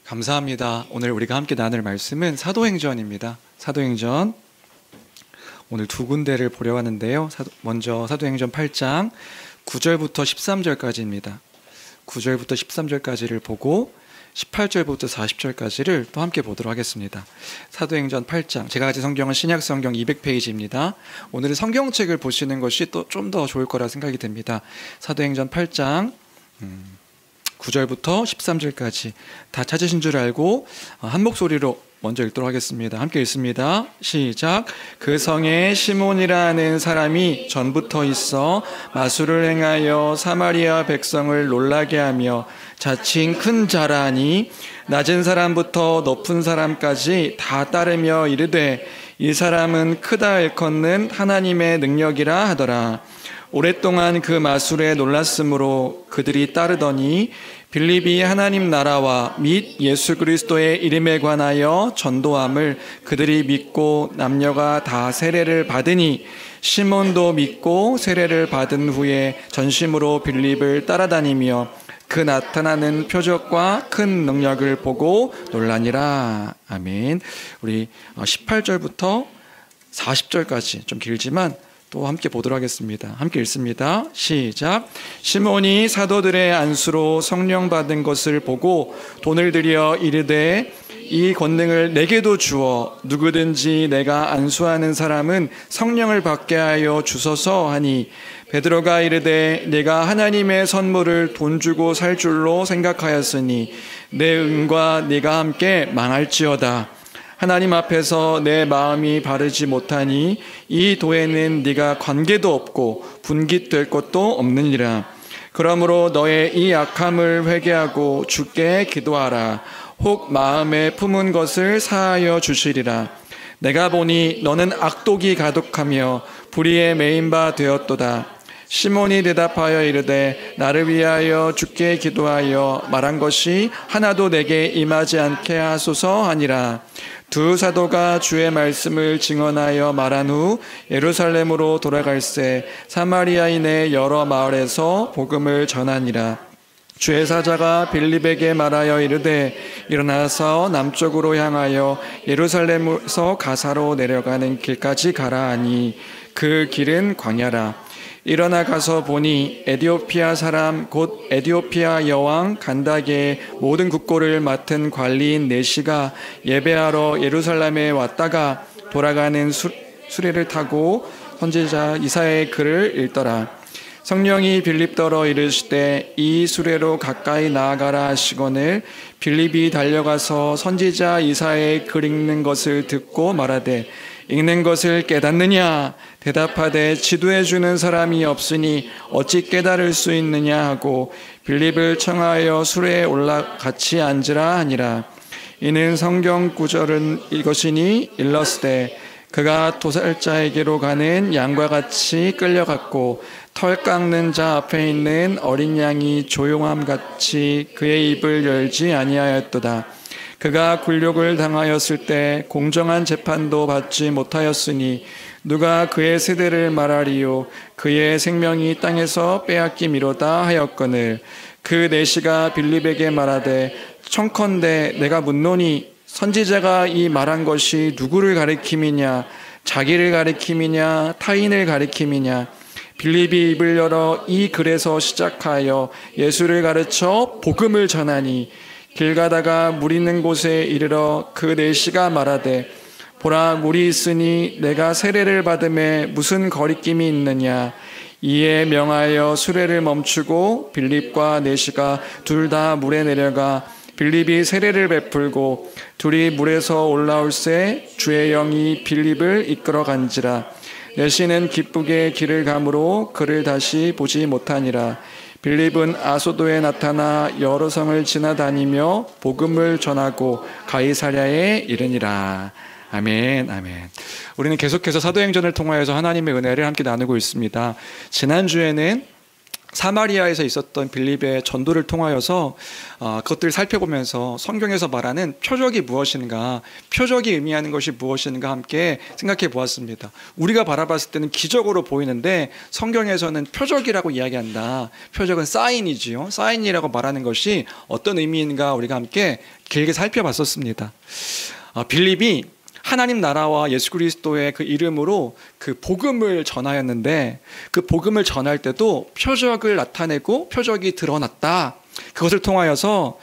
감사합니다. 오늘 우리가 함께 나눌 말씀은 사도행전입니다. 사도행전 오늘 두 군데를 보려 하는데요. 먼저 사도행전 8장 9절부터 13절까지입니다. 9절부터 13절까지를 보고 18절부터 40절까지를 또 함께 보도록 하겠습니다. 사도행전 8장, 제가 가진 성경은 신약성경 200페이지입니다. 오늘은 성경책을 보시는 것이 또 좀 더 좋을 거라 생각이 됩니다. 사도행전 8장 9절부터 13절까지 다 찾으신 줄 알고 한 목소리로 먼저 읽도록 하겠습니다. 함께 읽습니다. 시작. 그 성에 시몬이라는 사람이 전부터 있어 마술을 행하여 사마리아 백성을 놀라게 하며 자칭 큰 자라니 낮은 사람부터 높은 사람까지 다 따르며 이르되 이 사람은 크다 일컫는 하나님의 능력이라 하더라. 오랫동안 그 마술에 놀랐으므로 그들이 따르더니 빌립이 하나님 나라와 및 예수 그리스도의 이름에 관하여 전도함을 그들이 믿고 남녀가 다 세례를 받으니 시몬도 믿고 세례를 받은 후에 전심으로 빌립을 따라다니며 그 나타나는 표적과 큰 능력을 보고 놀라니라. 아멘. 우리 18절부터 40절까지 좀 길지만 또 함께 보도록 하겠습니다. 함께 읽습니다. 시작. 시몬이 사도들의 안수로 성령 받은 것을 보고 돈을 들여 이르되 이 권능을 내게도 주어 누구든지 내가 안수하는 사람은 성령을 받게 하여 주소서 하니 베드로가 이르되 내가 하나님의 선물을 돈 주고 살 줄로 생각하였으니 내 은과 네가 함께 망할지어다. 하나님 앞에서 내 마음이 바르지 못하니 이 도에는 네가 관계도 없고 분깃될 것도 없느니라. 그러므로 너의 이 악함을 회개하고 주께 기도하라. 혹 마음에 품은 것을 사하여 주시리라. 내가 보니 너는 악독이 가득하며 불의에 매인 바 되었도다. 시몬이 대답하여 이르되 나를 위하여 주께 기도하여 말한 것이 하나도 내게 임하지 않게 하소서 하니라. 두 사도가 주의 말씀을 증언하여 말한 후 예루살렘으로 돌아갈새 사마리아인의 여러 마을에서 복음을 전하니라. 주의 사자가 빌립에게 말하여 이르되 일어나서 남쪽으로 향하여 예루살렘에서 가사로 내려가는 길까지 가라 하니 그 길은 광야라. 일어나 가서 보니 에디오피아 사람 곧 에디오피아 여왕 간다게의 모든 국고를 맡은 관리인 네시가 예배하러 예루살렘에 왔다가 돌아가는 수레를 타고 선지자 이사야의 글을 읽더라. 성령이 빌립더러 이르시되 이 수레로 가까이 나아가라 하시거늘 빌립이 달려가서 선지자 이사야의 글 읽는 것을 듣고 말하되 읽는 것을 깨닫느냐? 대답하되 지도해 주는 사람이 없으니 어찌 깨달을 수 있느냐 하고 빌립을 청하여 수레에 올라 같이 앉으라 하니라. 이는 성경 구절은 이것이니 일렀으되 그가 도살자에게로 가는 양과 같이 끌려갔고 털 깎는 자 앞에 있는 어린 양이 조용함 같이 그의 입을 열지 아니하였도다. 그가 굴욕을 당하였을 때 공정한 재판도 받지 못하였으니 누가 그의 세대를 말하리요. 그의 생명이 땅에서 빼앗김이로다 하였거늘 그 네시가 빌립에게 말하되 청컨대 내가 묻노니 선지자가 이 말한 것이 누구를 가리킴이냐 자기를 가리킴이냐 타인을 가리킴이냐. 빌립이 입을 열어 이 글에서 시작하여 예수를 가르쳐 복음을 전하니 길 가다가 물 있는 곳에 이르러 그 네시가 말하되 보라 물이 있으니 내가 세례를 받음에 무슨 거리낌이 있느냐. 이에 명하여 수레를 멈추고 빌립과 네시가 둘 다 물에 내려가 빌립이 세례를 베풀고 둘이 물에서 올라올새 주의 영이 빌립을 이끌어 간지라. 네시는 기쁘게 길을 가므로 그를 다시 보지 못하니라. 빌립은 아소도에 나타나 여러 성을 지나다니며 복음을 전하고 가이사랴에 이르니라. 아멘, 아멘. 우리는 계속해서 사도행전을 통하여서 하나님의 은혜를 함께 나누고 있습니다. 지난주에는 사마리아에서 있었던 빌립의 전도를 통하여서 그것들을 살펴보면서 성경에서 말하는 표적이 무엇인가, 표적이 의미하는 것이 무엇인가 함께 생각해 보았습니다. 우리가 바라봤을 때는 기적으로 보이는데 성경에서는 표적이라고 이야기한다. 표적은 사인이지요. 사인이라고 말하는 것이 어떤 의미인가 우리가 함께 길게 살펴봤었습니다. 빌립이 하나님 나라와 예수 그리스도의 그 이름으로 그 복음을 전하였는데, 그 복음을 전할 때도 표적을 나타내고 표적이 드러났다. 그것을 통하여서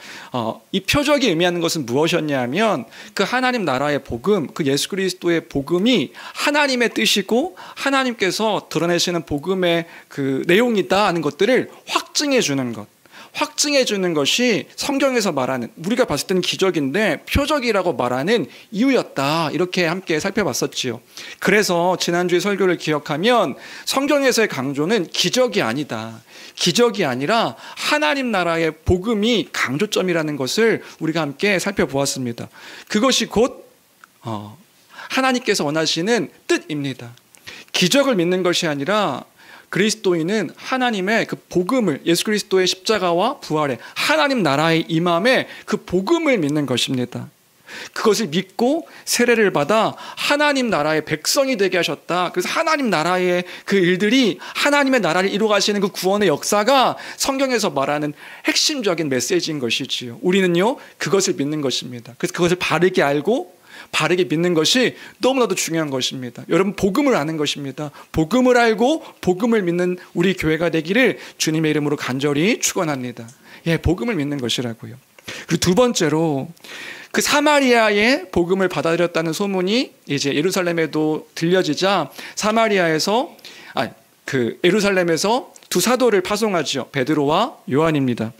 이 표적이 의미하는 것은 무엇이었냐 하면, 그 하나님 나라의 복음, 그 예수 그리스도의 복음이 하나님의 뜻이고 하나님께서 드러내시는 복음의 그 내용이다 하는 것들을 확증해 주는 것, 확증해 주는 것이 성경에서 말하는, 우리가 봤을 때는 기적인데 표적이라고 말하는 이유였다. 이렇게 함께 살펴봤었지요. 그래서 지난주에 설교를 기억하면 성경에서의 강조는 기적이 아니다, 기적이 아니라 하나님 나라의 복음이 강조점이라는 것을 우리가 함께 살펴보았습니다. 그것이 곧 하나님께서 원하시는 뜻입니다. 기적을 믿는 것이 아니라 그리스도인은 하나님의 그 복음을, 예수 그리스도의 십자가와 부활에 하나님 나라의 임함에 그 복음을 믿는 것입니다. 그것을 믿고 세례를 받아 하나님 나라의 백성이 되게 하셨다. 그래서 하나님 나라의 그 일들이, 하나님의 나라를 이루어가시는 그 구원의 역사가 성경에서 말하는 핵심적인 메시지인 것이지요. 우리는요, 그것을 믿는 것입니다. 그래서 그것을 바르게 알고 바르게 믿는 것이 너무나도 중요한 것입니다. 여러분, 복음을 아는 것입니다. 복음을 알고 복음을 믿는 우리 교회가 되기를 주님의 이름으로 간절히 축원합니다. 예, 복음을 믿는 것이라고요. 그리고 두 번째로, 그 사마리아의 복음을 받아들였다는 소문이 이제 예루살렘에도 들려지자 사마리아에서 예루살렘에서 두 사도를 파송하죠. 베드로와 요한입니다.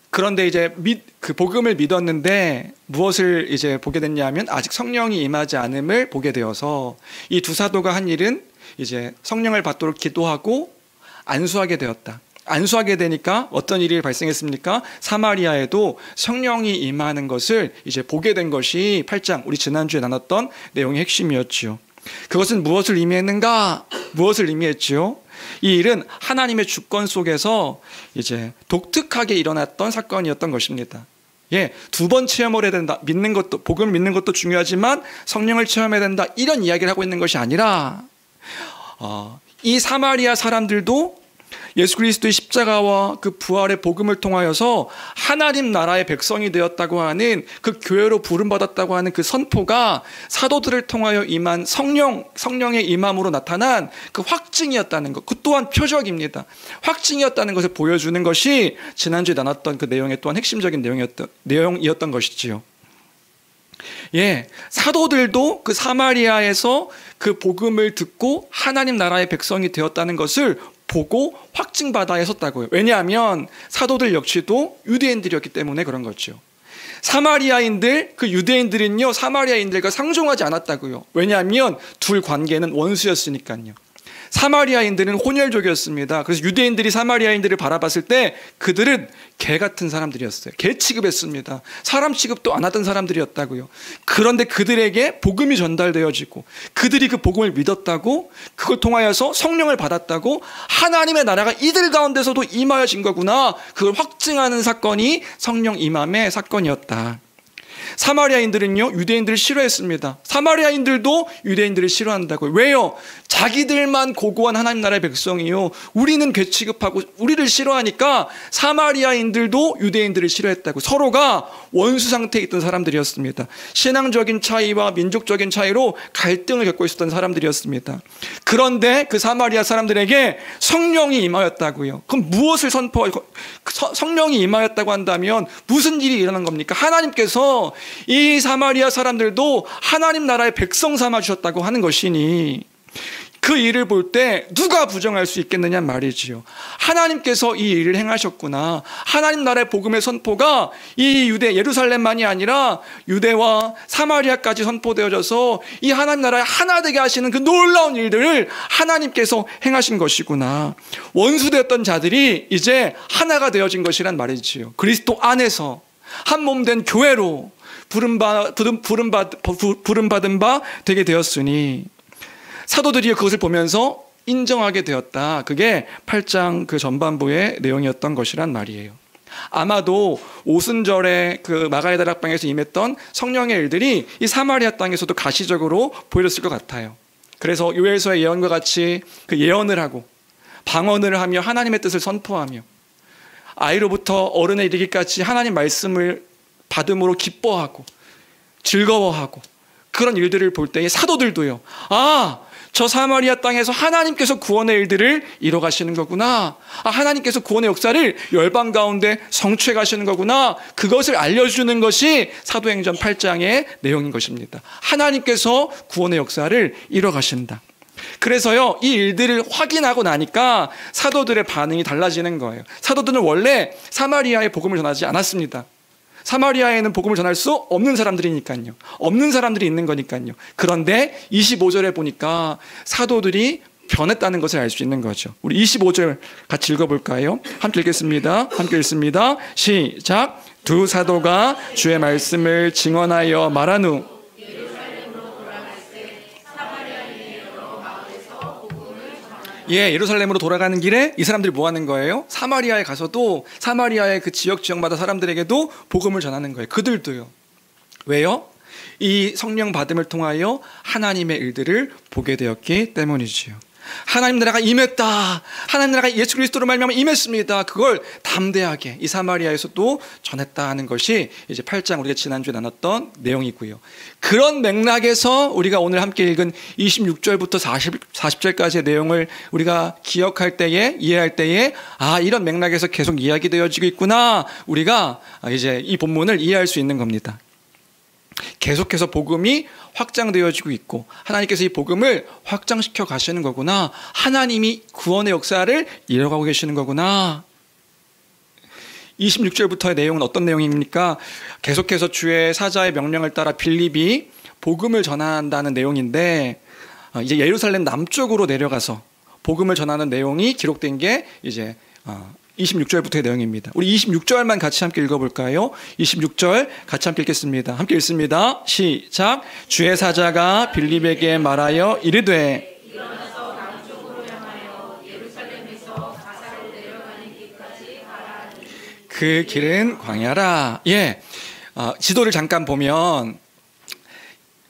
그런데 이제 그 복음을 믿었는데 무엇을 이제 보게 됐냐면, 아직 성령이 임하지 않음을 보게 되어서 이 두 사도가 한 일은 이제 성령을 받도록 기도하고 안수하게 되었다. 안수하게 되니까 어떤 일이 발생했습니까? 사마리아에도 성령이 임하는 것을 이제 보게 된 것이 8장, 우리 지난주에 나눴던 내용의 핵심이었지요. 그것은 무엇을 의미했는가? 무엇을 의미했지요? 이 일은 하나님의 주권 속에서 이제 독특하게 일어났던 사건이었던 것입니다. 예, 두 번 체험을 해야 된다. 믿는 것도, 복음을 믿는 것도 중요하지만 성령을 체험해야 된다. 이런 이야기를 하고 있는 것이 아니라, 이 사마리아 사람들도 예수 그리스도의 십자가와 그 부활의 복음을 통하여서 하나님 나라의 백성이 되었다고 하는, 그 교회로 부름받았다고 하는 그 선포가 사도들을 통하여 임한 성령의 임함으로 나타난 그 확증이었다는 것, 그 또한 표적입니다. 확증이었다는 것을 보여주는 것이 지난주에 나눴던 그 내용의 또한 핵심적인 내용이었던 것이지요. 예, 사도들도 그 사마리아에서 그 복음을 듣고 하나님 나라의 백성이 되었다는 것을 보고 확증받아 했었다고요. 왜냐하면 사도들 역시도 유대인들이었기 때문에 그런 거죠. 사마리아인들, 그 유대인들은요, 사마리아인들과 상종하지 않았다고요. 왜냐하면 둘 관계는 원수였으니까요. 사마리아인들은 혼혈족이었습니다. 그래서 유대인들이 사마리아인들을 바라봤을 때 그들은 개 같은 사람들이었어요. 개 취급했습니다. 사람 취급도 안 하던 사람들이었다고요. 그런데 그들에게 복음이 전달되어지고 그들이 그 복음을 믿었다고, 그걸 통하여서 성령을 받았다고, 하나님의 나라가 이들 가운데서도 임하여진 거구나, 그걸 확증하는 사건이 성령 임함의 사건이었다. 사마리아인들은요, 유대인들을 싫어했습니다. 사마리아인들도 유대인들을 싫어한다고요. 왜요? 자기들만 고고한 하나님 나라의 백성이요, 우리는 괴 취급하고 우리를 싫어하니까 사마리아인들도 유대인들을 싫어했다고. 서로가 원수 상태에 있던 사람들이었습니다. 신앙적인 차이와 민족적인 차이로 갈등을 겪고 있었던 사람들이었습니다. 그런데 그 사마리아 사람들에게 성령이 임하였다고요. 그럼 무엇을 성령이 임하였다고 한다면 무슨 일이 일어난 겁니까? 하나님께서 이 사마리아 사람들도 하나님 나라의 백성 삼아 주셨다고 하는 것이니, 그 일을 볼 때 누가 부정할 수 있겠느냐 말이지요. 하나님께서 이 일을 행하셨구나. 하나님 나라의 복음의 선포가 이 예루살렘만이 아니라 유대와 사마리아까지 선포되어져서 이 하나님 나라에 하나 되게 하시는 그 놀라운 일들을 하나님께서 행하신 것이구나. 원수되었던 자들이 이제 하나가 되어진 것이란 말이지요. 그리스도 안에서 한 몸 된 교회로 부름받은 바 되게 되었으니, 사도들이 그것을 보면서 인정하게 되었다. 그게 8장 그 전반부의 내용이었던 것이란 말이에요. 아마도 오순절에 그 마가의 다락방에서 임했던 성령의 일들이 이 사마리아 땅에서도 가시적으로 보여졌을 것 같아요. 그래서 요엘서의 예언과 같이 그 예언을 하고 방언을 하며 하나님의 뜻을 선포하며 아이로부터 어른에 이르기까지 하나님 말씀을 받음으로 기뻐하고 즐거워하고 그런 일들을 볼 때에 사도들도요. 아, 저 사마리아 땅에서 하나님께서 구원의 일들을 이뤄가시는 거구나. 아, 하나님께서 구원의 역사를 열방 가운데 성취해 가시는 거구나. 그것을 알려주는 것이 사도행전 8장의 내용인 것입니다. 하나님께서 구원의 역사를 이뤄가신다. 그래서요, 이 일들을 확인하고 나니까 사도들의 반응이 달라지는 거예요. 사도들은 원래 사마리아에 복음을 전하지 않았습니다. 사마리아에는 복음을 전할 수 없는 사람들이니까요. 없는 사람들이 있는 거니까요. 그런데 25절에 보니까 사도들이 변했다는 것을 알 수 있는 거죠. 우리 25절 같이 읽어볼까요? 함께 읽겠습니다. 함께 읽습니다. 시작. 두 사도가 주의 말씀을 증언하여 말한 후 예루살렘으로 돌아가는 길에 이 사람들이 뭐 하는 거예요? 사마리아에 가서도 사마리아의 그 지역마다 사람들에게도 복음을 전하는 거예요. 그들도요. 왜요? 이 성령 받음을 통하여 하나님의 일들을 보게 되었기 때문이지요. 하나님 나라가 임했다. 하나님 나라가 예수 그리스도로 말미암아 임했습니다. 그걸 담대하게 이 사마리아에서도 전했다 하는 것이 이제 8장 우리가 지난주에 나눴던 내용이고요. 그런 맥락에서 우리가 오늘 함께 읽은 26절부터 40절까지의 내용을 우리가 기억할 때에 이해할 때에 아, 이런 맥락에서 계속 이야기되어지고 있구나. 우리가 이제 이 본문을 이해할 수 있는 겁니다. 계속해서 복음이 확장되어지고 있고 하나님께서 이 복음을 확장시켜 가시는 거구나. 하나님이 구원의 역사를 이뤄가고 계시는 거구나. 26절부터의 내용은 어떤 내용입니까? 계속해서 주의 사자의 명령을 따라 빌립이 복음을 전한다는 내용인데 이제 예루살렘 남쪽으로 내려가서 복음을 전하는 내용이 기록된 게 이제 26절부터의 내용입니다. 우리 26절만 같이 함께 읽어볼까요? 26절 같이 함께 읽겠습니다. 함께 읽습니다. 시작. 주의 사자가 빌립에게 말하여 이르되 일어나서 남쪽으로 향하여 예루살렘에서 가사로 내려가는 길까지 가라. 그 길은 광야라. 지도를 잠깐 보면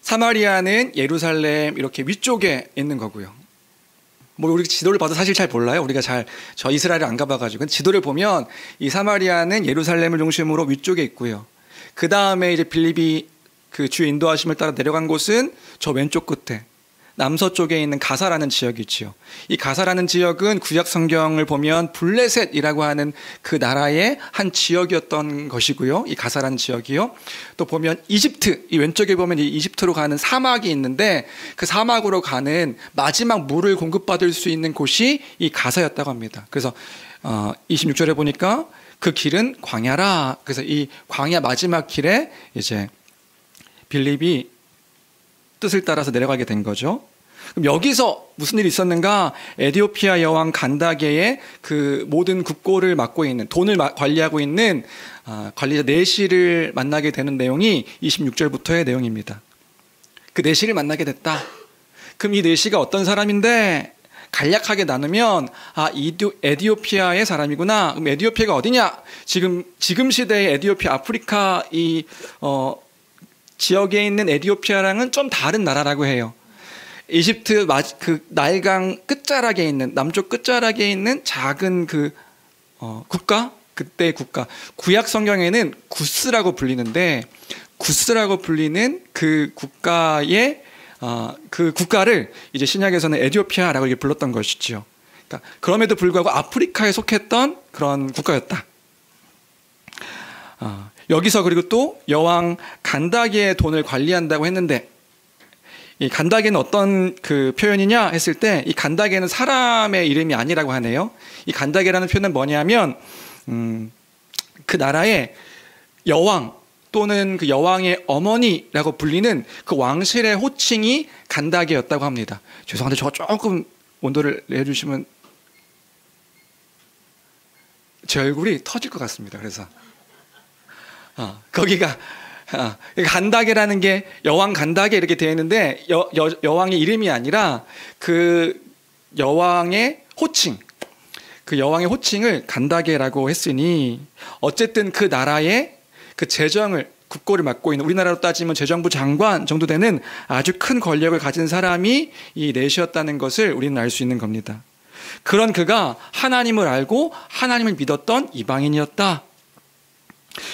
사마리아는 예루살렘 이렇게 위쪽에 있는 거고요. 뭐 우리 지도를 봐도 사실 잘 몰라요. 우리가 저 이스라엘을 안 가봐가지고 지도를 보면 이 사마리아는 예루살렘을 중심으로 위쪽에 있고요. 그 다음에 이제 빌립이 그 주의 인도하심을 따라 내려간 곳은 저 왼쪽 끝에 남서쪽에 있는 가사라는 지역이 있지요. 이 가사라는 지역은 구약 성경을 보면 블레셋이라고 하는 그 나라의 한 지역이었던 것이고요. 이 가사라는 지역이요. 또 보면 이집트, 이 왼쪽에 보면 이 이집트로 가는 사막이 있는데 그 사막으로 가는 마지막 물을 공급받을 수 있는 곳이 이 가사였다고 합니다. 그래서 26절에 보니까 그 길은 광야라. 그래서 이 광야 마지막 길에 이제 빌립이 뜻을 따라서 내려가게 된 거죠. 그럼 여기서 무슨 일이 있었는가? 에디오피아 여왕 간다게의 그 모든 국고를 맡고 있는 돈을 관리하고 있는 관리자 네시를 만나게 되는 내용이 26절부터의 내용입니다. 그 네시를 만나게 됐다. 그럼 이 네시가 어떤 사람인데? 간략하게 나누면 에디오피아의 사람이구나. 그럼 에디오피아가 어디냐? 지금 시대의 에디오피아 아프리카 지역에 있는 에디오피아랑은 좀 다른 나라라고 해요. 이집트 그 나일강 끝자락에 있는 남쪽 끝자락에 있는 작은 그 국가, 그때의 국가. 구약 성경에는 구스라고 불리는데 구스라고 불리는 그 국가의 그 국가를 이제 신약에서는 에디오피아라고 이렇게 불렀던 것이지요. 그러니까 그럼에도 불구하고 아프리카에 속했던 그런 국가였다. 여기서 그리고 또 여왕 간다게의 돈을 관리한다고 했는데 이 간다게는 어떤 그 표현이냐 했을 때 이 간다게는 사람의 이름이 아니라고 하네요. 이 간다게라는 표현은 뭐냐면 그 나라의 여왕 또는 그 여왕의 어머니라고 불리는 그 왕실의 호칭이 간다게였다고 합니다. 죄송한데 저거 조금 온도를 내주시면 제 얼굴이 터질 것 같습니다. 그래서 거기가 간다게라는 게 여왕 간다게 이렇게 되어 있는데 여왕의 이름이 아니라 그 여왕의 호칭, 그 여왕의 호칭을 간다게라고 했으니 어쨌든 그 나라의 그 재정을 국고를 맡고 있는, 우리나라로 따지면 재정부 장관 정도 되는 아주 큰 권력을 가진 사람이 이 넷이었다는 것을 우리는 알 수 있는 겁니다. 그런 그가 하나님을 알고 하나님을 믿었던 이방인이었다.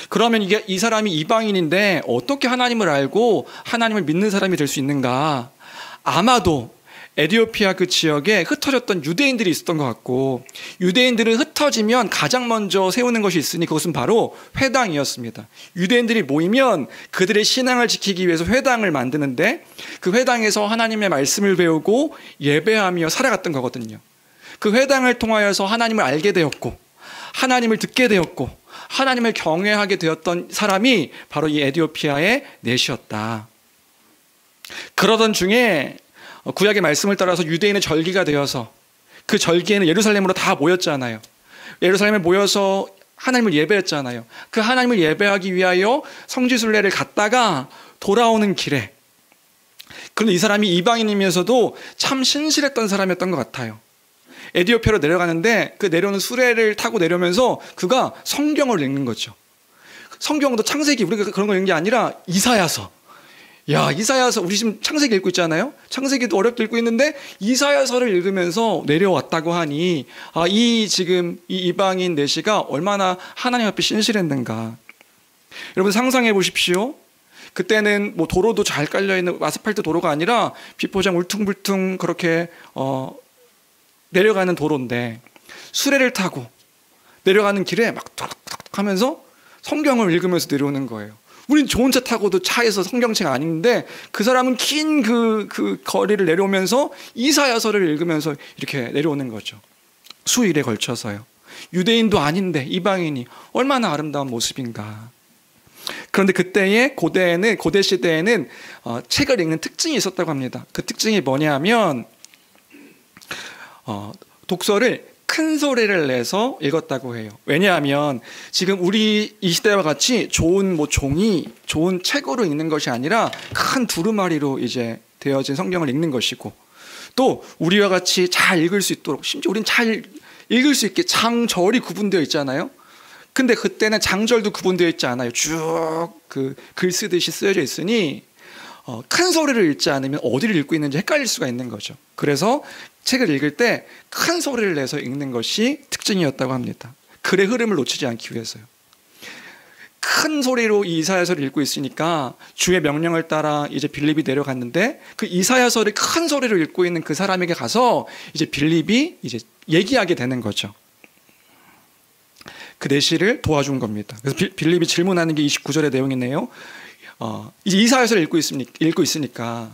그러면 이 사람이 이방인인데 어떻게 하나님을 알고 하나님을 믿는 사람이 될 수 있는가? 아마도 에티오피아 그 지역에 흩어졌던 유대인들이 있었던 것 같고, 유대인들은 흩어지면 가장 먼저 세우는 것이 있으니 그것은 바로 회당이었습니다. 유대인들이 모이면 그들의 신앙을 지키기 위해서 회당을 만드는데, 그 회당에서 하나님의 말씀을 배우고 예배하며 살아갔던 거거든요. 그 회당을 통하여서 하나님을 알게 되었고, 하나님을 듣게 되었고, 하나님을 경외하게 되었던 사람이 바로 이 에티오피아의 넷이었다. 그러던 중에 구약의 말씀을 따라서 유대인의 절기가 되어서, 그 절기에는 예루살렘으로 다 모였잖아요. 예루살렘에 모여서 하나님을 예배했잖아요. 그 하나님을 예배하기 위하여 성지순례를 갔다가 돌아오는 길에, 그런데 이 사람이 이방인이면서도 참 신실했던 사람이었던 것 같아요. 에티오피아로 내려가는데 그 내려오는 수레를 타고 내려오면서 그가 성경을 읽는 거죠. 성경도 창세기, 우리가 그런 거 읽는 게 아니라 이사야서. 야, 이사야서, 우리 지금 창세기 읽고 있잖아요. 창세기도 어렵게 읽고 있는데 이사야서를 읽으면서 내려왔다고 하니, 지금 이 이방인 넷이가 얼마나 하나님 앞에 신실했는가. 여러분 상상해 보십시오. 그때는 뭐 도로도 잘 깔려 있는 아스팔트 도로가 아니라 비포장 울퉁불퉁 그렇게 내려가는 도로인데, 수레를 타고 내려가는 길에 막 툭툭툭 하면서 성경을 읽으면서 내려오는 거예요. 우린 좋은 차 타고도 차에서 성경책 안 읽는데, 그 사람은 긴 그 거리를 내려오면서 이사야서를 읽으면서 이렇게 내려오는 거죠. 수일에 걸쳐서요. 유대인도 아닌데 이방인이 얼마나 아름다운 모습인가. 그런데 그때의 고대 시대에는 책을 읽는 특징이 있었다고 합니다. 그 특징이 뭐냐 하면 독서를 큰 소리를 내서 읽었다고 해요. 왜냐하면 지금 우리 이 시대와 같이 좋은 종이, 좋은 책으로 읽는 것이 아니라 큰 두루마리로 이제 되어진 성경을 읽는 것이고, 또 우리와 같이 잘 읽을 수 있도록, 심지어 우린 잘 읽을 수 있게 장절이 구분되어 있잖아요. 근데 그때는 장절도 구분되어 있지 않아요. 쭉 그 글 쓰듯이 쓰여져 있으니 큰 소리를 읽지 않으면 어디를 읽고 있는지 헷갈릴 수가 있는 거죠. 그래서 책을 읽을 때 큰 소리를 내서 읽는 것이 특징이었다고 합니다. 글의 흐름을 놓치지 않기 위해서요. 큰 소리로 이 이사야서를 읽고 있으니까 주의 명령을 따라 이제 빌립이 내려갔는데, 그 이사야서를 큰 소리로 읽고 있는 그 사람에게 가서 이제 빌립이 이제 얘기하게 되는 거죠. 그 내시를 도와준 겁니다. 그래서 빌립이 질문하는 게 29절의 내용이네요. 이제 이사야서를 읽고 있으니까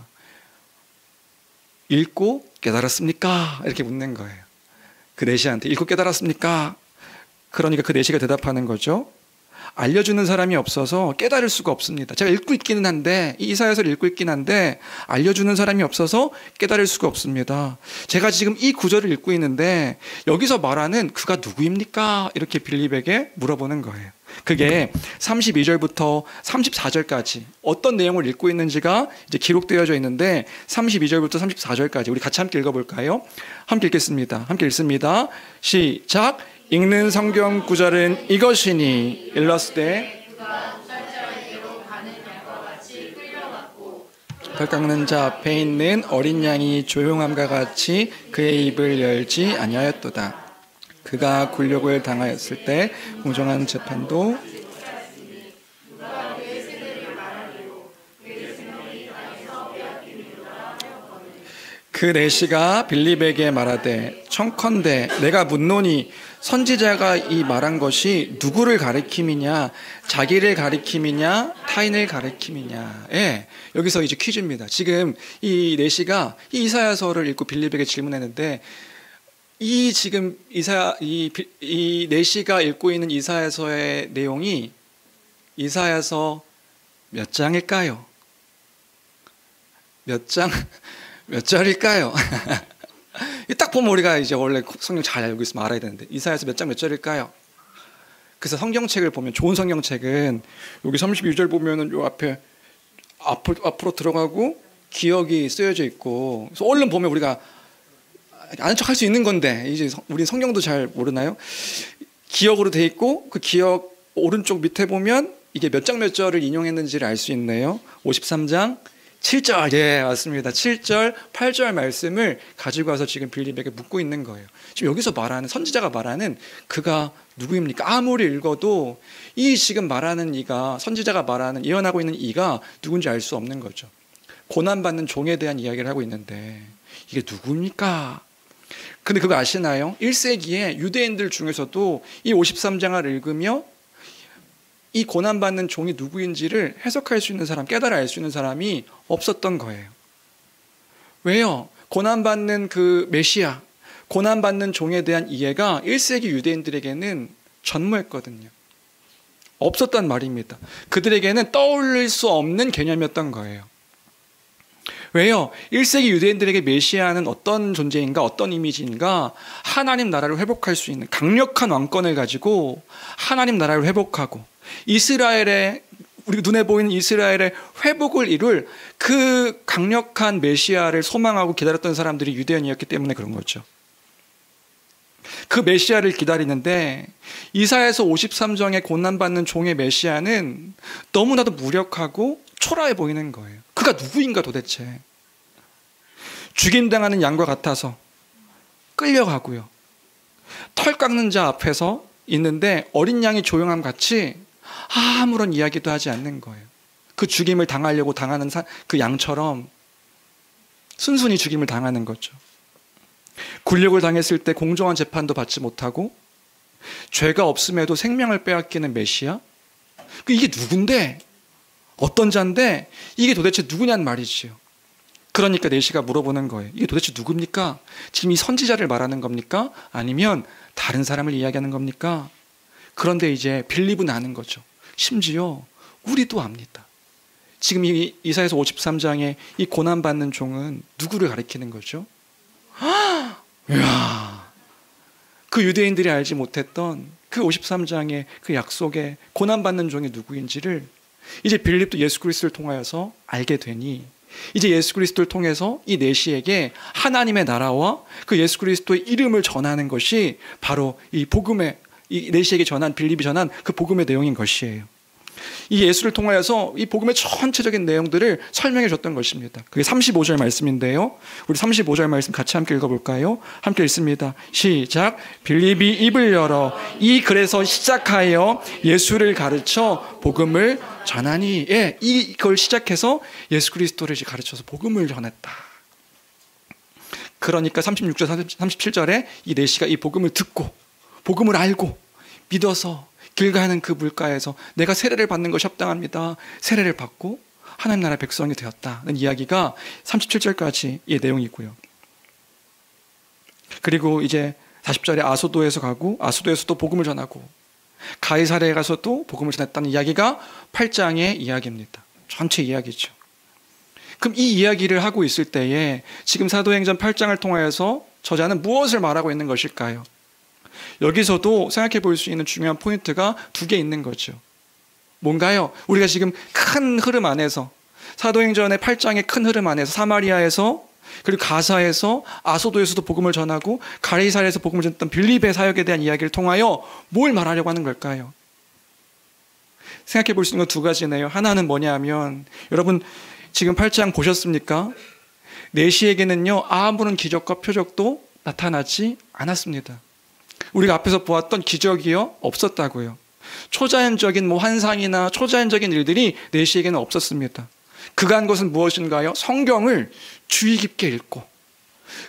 읽고 깨달았습니까? 이렇게 묻는 거예요. 그 내시한테 읽고 깨달았습니까? 그러니까 그 내시가 대답하는 거죠. 알려주는 사람이 없어서 깨달을 수가 없습니다. 제가 읽고 있기는 한데, 이 이사야서를 읽고 있긴 한데 알려주는 사람이 없어서 깨달을 수가 없습니다. 제가 지금 이 구절을 읽고 있는데 여기서 말하는 그가 누구입니까? 이렇게 빌립에게 물어보는 거예요. 그게 32절부터 34절까지 어떤 내용을 읽고 있는지가 이제 기록되어져 있는데, 32절부터 34절까지 우리 같이 함께 읽어볼까요? 함께 읽겠습니다. 함께 읽습니다. 시작. 읽는 성경 구절은 이것이니, 일렀으되 털 깎는 자 앞에 있는 어린 양이 조용함과 같이 그의 입을 열지 아니하였도다. 그가 굴욕을 당하였을 때 공정한 재판도 그 내시가 빌립에게 말하되, 청컨대 내가 묻노니 선지자가 이 말한 것이 누구를 가리킴이냐, 자기를 가리킴이냐, 타인을 가리킴이냐. 예, 여기서 이제 퀴즈입니다. 지금 이 내시가 이 이사야서를 읽고 빌립에게 질문했는데, 이 내시가 읽고 있는 이사야서의 내용이 이사야서 몇 장일까요? 몇 절일까요? 딱 보면 우리가 이제 원래 성경 잘 알고 있으면 알아야 되는데, 이사야서 몇 장 몇 절일까요? 그래서 성경책을 보면, 좋은 성경책은 여기 32절 보면은 요 앞으로 들어가고 기억이 쓰여져 있고, 그래서 얼른 보면 우리가 아는 척 할 수 있는 건데, 이제 우리 성경도 잘 모르나요? 기억으로 돼 있고 그 기억 오른쪽 밑에 보면 이게 몇 장 몇 절을 인용했는지를 알 수 있네요. 53장 7절, 예, 맞습니다. 7절, 8절 말씀을 가지고 와서 지금 빌립에게 묻고 있는 거예요. 지금 여기서 말하는, 선지자가 말하는 그가 누구입니까? 아무리 읽어도 이 지금 말하는 이가, 선지자가 말하는, 예언하고 있는 이가 누군지 알 수 없는 거죠. 고난받는 종에 대한 이야기를 하고 있는데 이게 누굽니까? 근데 그거 아시나요? 1세기에 유대인들 중에서도 이 53장을 읽으며 이 고난받는 종이 누구인지를 해석할 수 있는 사람, 깨달아 알 수 있는 사람이 없었던 거예요. 왜요? 고난받는 그 메시아, 고난받는 종에 대한 이해가 1세기 유대인들에게는 전무했거든요. 없었단 말입니다. 그들에게는 떠올릴 수 없는 개념이었던 거예요. 왜요? 1세기 유대인들에게 메시아는 어떤 존재인가, 어떤 이미지인가? 하나님 나라를 회복할 수 있는 강력한 왕권을 가지고 하나님 나라를 회복하고 이스라엘의, 우리 눈에 보이는 이스라엘의 회복을 이룰 그 강력한 메시아를 소망하고 기다렸던 사람들이 유대인이었기 때문에 그런 거죠. 그 메시아를 기다리는데 이사야서 53장에 고난받는 종의 메시아는 너무나도 무력하고 초라해 보이는 거예요. 그가 누구인가 도대체. 죽임당하는 양과 같아서 끌려가고요. 털 깎는 자 앞에서 있는데 어린 양이 조용함 같이 아무런 이야기도 하지 않는 거예요. 그 죽임을 당하려고 당하는 그 양처럼 순순히 죽임을 당하는 거죠. 굴욕을 당했을 때 공정한 재판도 받지 못하고 죄가 없음에도 생명을 빼앗기는 메시아? 이게 누군데? 어떤 자인데 이게 도대체 누구냔 말이지요. 그러니까 내시가 물어보는 거예요. 이게 도대체 누굽니까? 지금 이 선지자를 말하는 겁니까? 아니면 다른 사람을 이야기하는 겁니까? 그런데 이제 빌립은 아는 거죠. 심지어 우리도 압니다. 지금 이 이사야서 53장에 이 고난받는 종은 누구를 가리키는 거죠? 이야, 그 유대인들이 알지 못했던 그 53장의 그 약속의 고난받는 종이 누구인지를 이제 빌립도 예수 그리스도를 통하여서 알게 되니 이제 예수 그리스도를 통해서 이 내시에게 하나님의 나라와 그 예수 그리스도의 이름을 전하는 것이 바로 이 복음의, 이 내시에게 전한, 빌립이 전한 그 복음의 내용인 것이에요. 이 예수를 통하여서 이 복음의 전체적인 내용들을 설명해 줬던 것입니다. 그게 35절 말씀인데요. 우리 35절 말씀 같이 함께 읽어볼까요? 함께 읽습니다. 시작. 빌립이 입을 열어 이 글에서 시작하여 예수를 가르쳐 복음을 전하니. 예, 이걸 시작해서 예수 그리스도를 가르쳐서 복음을 전했다. 그러니까 36절, 37절에 이 내시가 이 복음을 듣고 복음을 알고 믿어서 길 가는 그 물가에서 내가 세례를 받는 것이 합당합니다. 세례를 받고 하나님 나라의 백성이 되었다는 이야기가 37절까지 이 내용이고요. 그리고 이제 40절에 아소도에서 가고 아소도에서도 복음을 전하고 가이사랴에 가서도 복음을 전했다는 이야기가 8장의 이야기입니다. 전체 이야기죠. 그럼 이 이야기를 하고 있을 때에 지금 사도행전 8장을 통하여서 저자는 무엇을 말하고 있는 것일까요? 여기서도 생각해 볼 수 있는 중요한 포인트가 두 개 있는 거죠. 뭔가요? 우리가 지금 큰 흐름 안에서 사도행전의 8장의 큰 흐름 안에서 사마리아에서 그리고 가사에서 아소도에서도 복음을 전하고 가이사랴에서 복음을 전했던 빌립의 사역에 대한 이야기를 통하여 뭘 말하려고 하는 걸까요? 생각해 볼 수 있는 건 두 가지네요. 하나는 뭐냐 하면 여러분 지금 8장 보셨습니까? 내시에게는요 아무런 기적과 표적도 나타나지 않았습니다. 우리가 앞에서 보았던 기적이요 없었다고요. 초자연적인 환상이나 초자연적인 일들이 내시에게는 없었습니다. 그가 한 것은 무엇인가요? 성경을 주의 깊게 읽고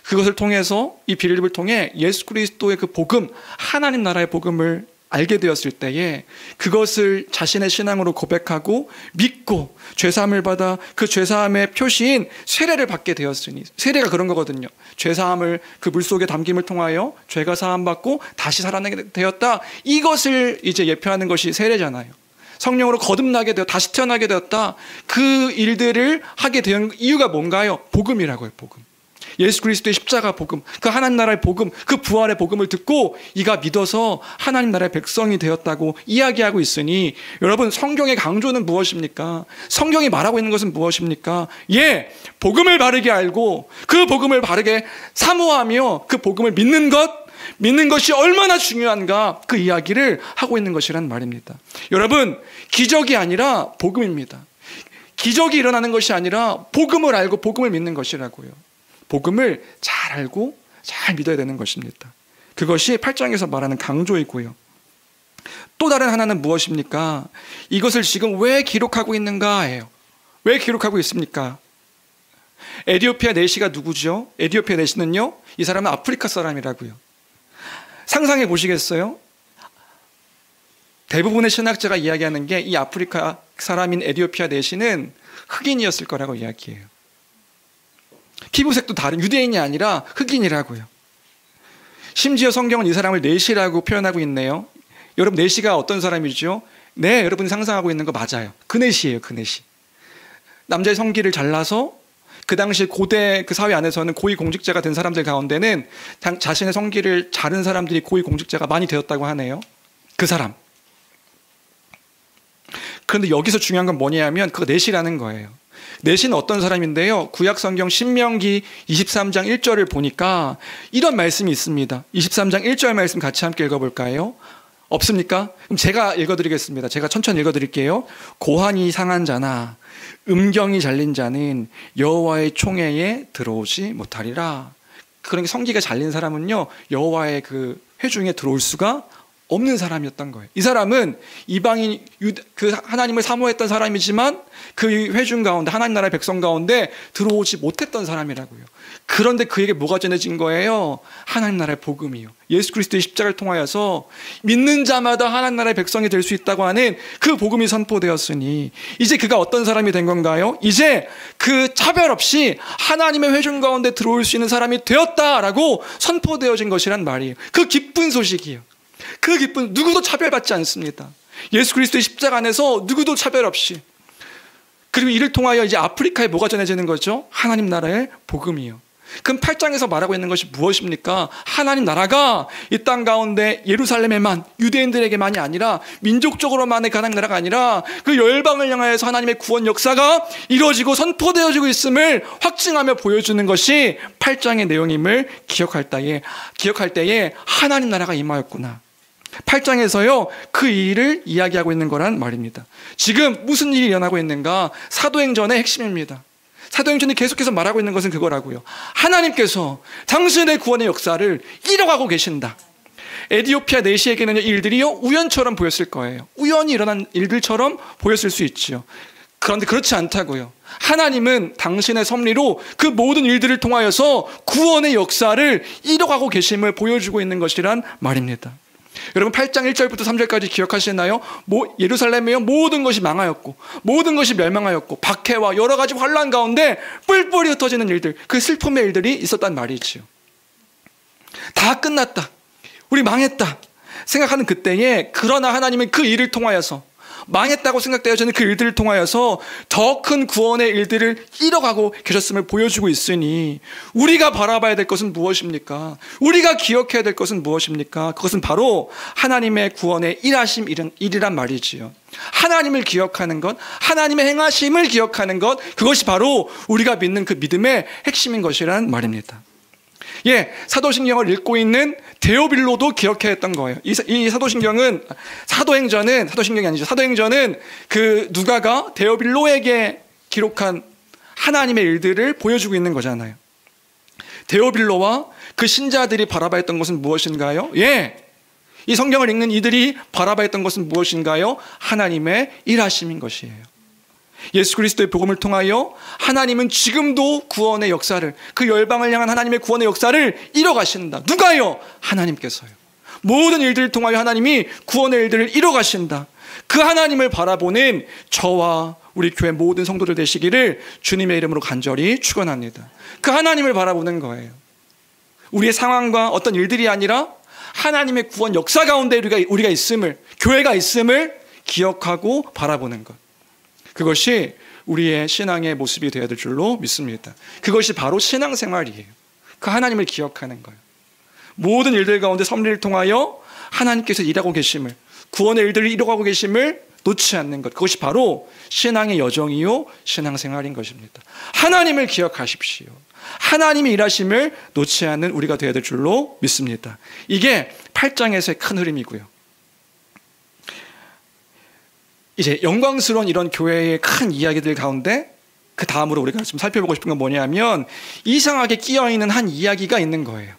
그것을 통해서 이 빌립을 통해 예수 그리스도의 그 복음, 하나님 나라의 복음을 알게 되었을 때에 그것을 자신의 신앙으로 고백하고 믿고 죄사함을 받아 그 죄사함의 표시인 세례를 받게 되었으니, 세례가 그런 거거든요. 죄사함을 그 물속에 담김을 통하여 죄가 사함받고 다시 살아나게 되었다. 이것을 이제 예표하는 것이 세례잖아요. 성령으로 거듭나게 되어 다시 태어나게 되었다. 그 일들을 하게 된 이유가 뭔가요? 복음이라고요. 복음. 예수 그리스도의 십자가 복음, 그 하나님 나라의 복음, 그 부활의 복음을 듣고 이가 믿어서 하나님 나라의 백성이 되었다고 이야기하고 있으니, 여러분, 성경의 강조는 무엇입니까? 성경이 말하고 있는 것은 무엇입니까? 예, 복음을 바르게 알고 그 복음을 바르게 사모하며 그 복음을 믿는 것이 얼마나 중요한가, 그 이야기를 하고 있는 것이란 말입니다. 여러분, 기적이 아니라 복음입니다. 기적이 일어나는 것이 아니라 복음을 알고 복음을 믿는 것이라고요. 복음을 잘 알고 잘 믿어야 되는 것입니다. 그것이 8장에서 말하는 강조이고요. 또 다른 하나는 무엇입니까? 이것을 지금 왜 기록하고 있는가예요. 왜 기록하고 있습니까? 에티오피아 내시가 누구죠? 에티오피아 내시는요, 이 사람은 아프리카 사람이라고요. 상상해 보시겠어요? 대부분의 신학자가 이야기하는 게 이 아프리카 사람인 에티오피아 내시는 흑인이었을 거라고 이야기해요. 피부색도 다른 유대인이 아니라 흑인이라고요. 심지어 성경은 이 사람을 내시라고 표현하고 있네요. 여러분, 내시가 어떤 사람이죠? 네, 여러분이 상상하고 있는 거 맞아요. 그네시예요, 그네시. 남자의 성기를 잘라서 그 당시 고대 그 사회 안에서는 고위 공직자가 된 사람들 가운데는 자신의 성기를 자른 사람들이 고위 공직자가 많이 되었다고 하네요. 그 사람. 그런데 여기서 중요한 건 뭐냐면 그 내시라는 거예요. 내시는 어떤 사람인데요, 구약성경 신명기 23장 1절을 보니까 이런 말씀이 있습니다. 23장 1절 말씀 같이 함께 읽어볼까요? 없습니까? 그럼 제가 읽어드리겠습니다. 제가 천천히 읽어드릴게요. 고환이 상한 자나 음경이 잘린 자는 여호와의 총회에 들어오지 못하리라. 그러니까 성기가 잘린 사람은요, 여호와의 그 회중에 들어올 수가 없는 사람이었던 거예요. 이 사람은 이방인 그 하나님을 사모했던 사람이지만 그 회중 가운데, 하나님 나라의 백성 가운데 들어오지 못했던 사람이라고요. 그런데 그에게 뭐가 전해진 거예요? 하나님 나라의 복음이요. 예수 그리스도의 십자가를 통하여서 믿는 자마다 하나님 나라의 백성이 될 수 있다고 하는 그 복음이 선포되었으니, 이제 그가 어떤 사람이 된 건가요? 이제 그 차별 없이 하나님의 회중 가운데 들어올 수 있는 사람이 되었다라고 선포되어진 것이란 말이에요. 그 기쁜 소식이요. 그 기쁜, 누구도 차별받지 않습니다. 예수 그리스도의 십자가 안에서 누구도 차별 없이. 그리고 이를 통하여 이제 아프리카에 뭐가 전해지는 거죠? 하나님 나라의 복음이요. 그럼 8장에서 말하고 있는 것이 무엇입니까? 하나님 나라가 이 땅 가운데 예루살렘에만, 유대인들에게만이 아니라 민족적으로만의 하나님 나라가 아니라 그 열방을 향하여서 하나님의 구원 역사가 이루어지고 선포되어지고 있음을 확증하며 보여주는 것이 8장의 내용임을 기억할 때에 하나님 나라가 임하였구나. 8장에서요, 그 일을 이야기하고 있는 거란 말입니다. 지금 무슨 일이 일어나고 있는가? 사도행전의 핵심입니다. 사도행전이 계속해서 말하고 있는 것은 그거라고요. 하나님께서 당신의 구원의 역사를 이뤄가고 계신다. 에티오피아 내시에게는 이 일들이요, 우연처럼 보였을 거예요. 우연히 일어난 일들처럼 보였을 수 있죠. 그런데 그렇지 않다고요. 하나님은 당신의 섭리로 그 모든 일들을 통하여서 구원의 역사를 이뤄가고 계심을 보여주고 있는 것이란 말입니다. 여러분, 8장 1절부터 3절까지 기억하시나요? 예루살렘의 모든 것이 망하였고 모든 것이 멸망하였고 박해와 여러 가지 환난 가운데 뿔뿔이 흩어지는 일들, 그 슬픔의 일들이 있었단 말이지요. 다 끝났다, 우리 망했다 생각하는 그때에, 그러나 하나님은 그 일을 통하여서, 망했다고 생각되어지는 그 일들을 통하여서 더 큰 구원의 일들을 이뤄가고 계셨음을 보여주고 있으니, 우리가 바라봐야 될 것은 무엇입니까? 우리가 기억해야 될 것은 무엇입니까? 그것은 바로 하나님의 구원의 일하심 일이란 말이지요. 하나님을 기억하는 것, 하나님의 행하심을 기억하는 것, 그것이 바로 우리가 믿는 그 믿음의 핵심인 것이란 말입니다. 예, 사도신경을 읽고 있는 데오빌로도 기억해야 했던 거예요. 이 사도신경은, 사도행전이 아니죠. 사도행전은 그 누가가 데오빌로에게 기록한 하나님의 일들을 보여주고 있는 거잖아요. 데오빌로와 그 신자들이 바라봐했던 것은 무엇인가요? 예, 이 성경을 읽는 이들이 바라봐했던 것은 무엇인가요? 하나님의 일하심인 것이에요. 예수 그리스도의 복음을 통하여 하나님은 지금도 구원의 역사를, 그 열방을 향한 하나님의 구원의 역사를 이뤄가신다. 누가요? 하나님께서요. 모든 일들을 통하여 하나님이 구원의 일들을 이뤄가신다. 그 하나님을 바라보는 저와 우리 교회 모든 성도들 되시기를 주님의 이름으로 간절히 축원합니다. 그 하나님을 바라보는 거예요. 우리의 상황과 어떤 일들이 아니라 하나님의 구원 역사 가운데 우리가 있음을, 교회가 있음을 기억하고 바라보는 것, 그것이 우리의 신앙의 모습이 되어야 될 줄로 믿습니다. 그것이 바로 신앙생활이에요. 그 하나님을 기억하는 거예요. 모든 일들 가운데 섭리를 통하여 하나님께서 일하고 계심을, 구원의 일들을 이루어가고 계심을 놓지 않는 것, 그것이 바로 신앙의 여정이요 신앙생활인 것입니다. 하나님을 기억하십시오. 하나님의 일하심을 놓지 않는 우리가 되어야 될 줄로 믿습니다. 이게 8장에서의 큰 흐름이고요. 이제 영광스러운 이런 교회의 큰 이야기들 가운데 그 다음으로 우리가 좀 살펴보고 싶은 건 뭐냐면, 이상하게 끼어있는 한 이야기가 있는 거예요.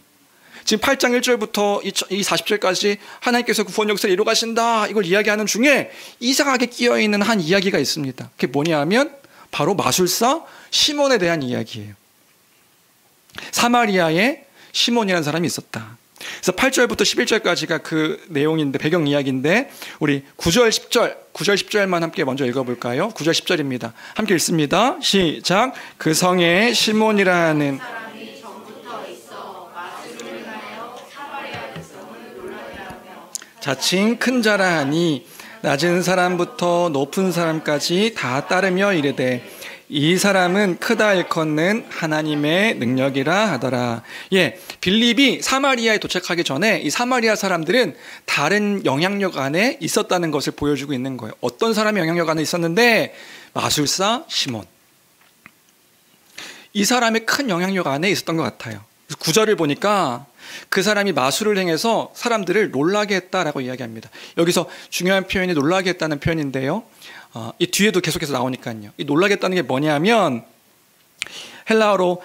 지금 8장 1절부터 이 40절까지 하나님께서 구원 역사를 이루어 가신다, 이걸 이야기하는 중에 이상하게 끼어있는 한 이야기가 있습니다. 그게 뭐냐면 바로 마술사 시몬에 대한 이야기예요. 사마리아에 시몬이라는 사람이 있었다. 그래서 8절부터 11절까지가 그 내용인데, 배경 이야기인데, 우리 9절 10절만 함께 먼저 읽어볼까요? 9절 10절입니다. 함께 읽습니다. 시작. 그 성에 시몬이라는 사람이 전부터 있어 마술을 하여 사마리아 백성을 놀라게 하며 자칭 큰 자라 하니 낮은 사람부터 높은 사람까지 다 따르며 이르되 이 사람은 크다 일컫는 하나님의 능력이라 하더라. 빌립이 사마리아에 도착하기 전에 이 사마리아 사람들은 다른 영향력 안에 있었다는 것을 보여주고 있는 거예요. 어떤 사람이 영향력 안에 있었는데, 마술사 시몬. 이 사람의 큰 영향력 안에 있었던 것 같아요. 9절을 보니까 그 사람이 마술을 행해서 사람들을 놀라게 했다라고 이야기합니다. 여기서 중요한 표현이 놀라게 했다는 표현인데요. 이 뒤에도 계속해서 나오니까요. 이 놀라게 했다는 게 뭐냐면, 헬라어로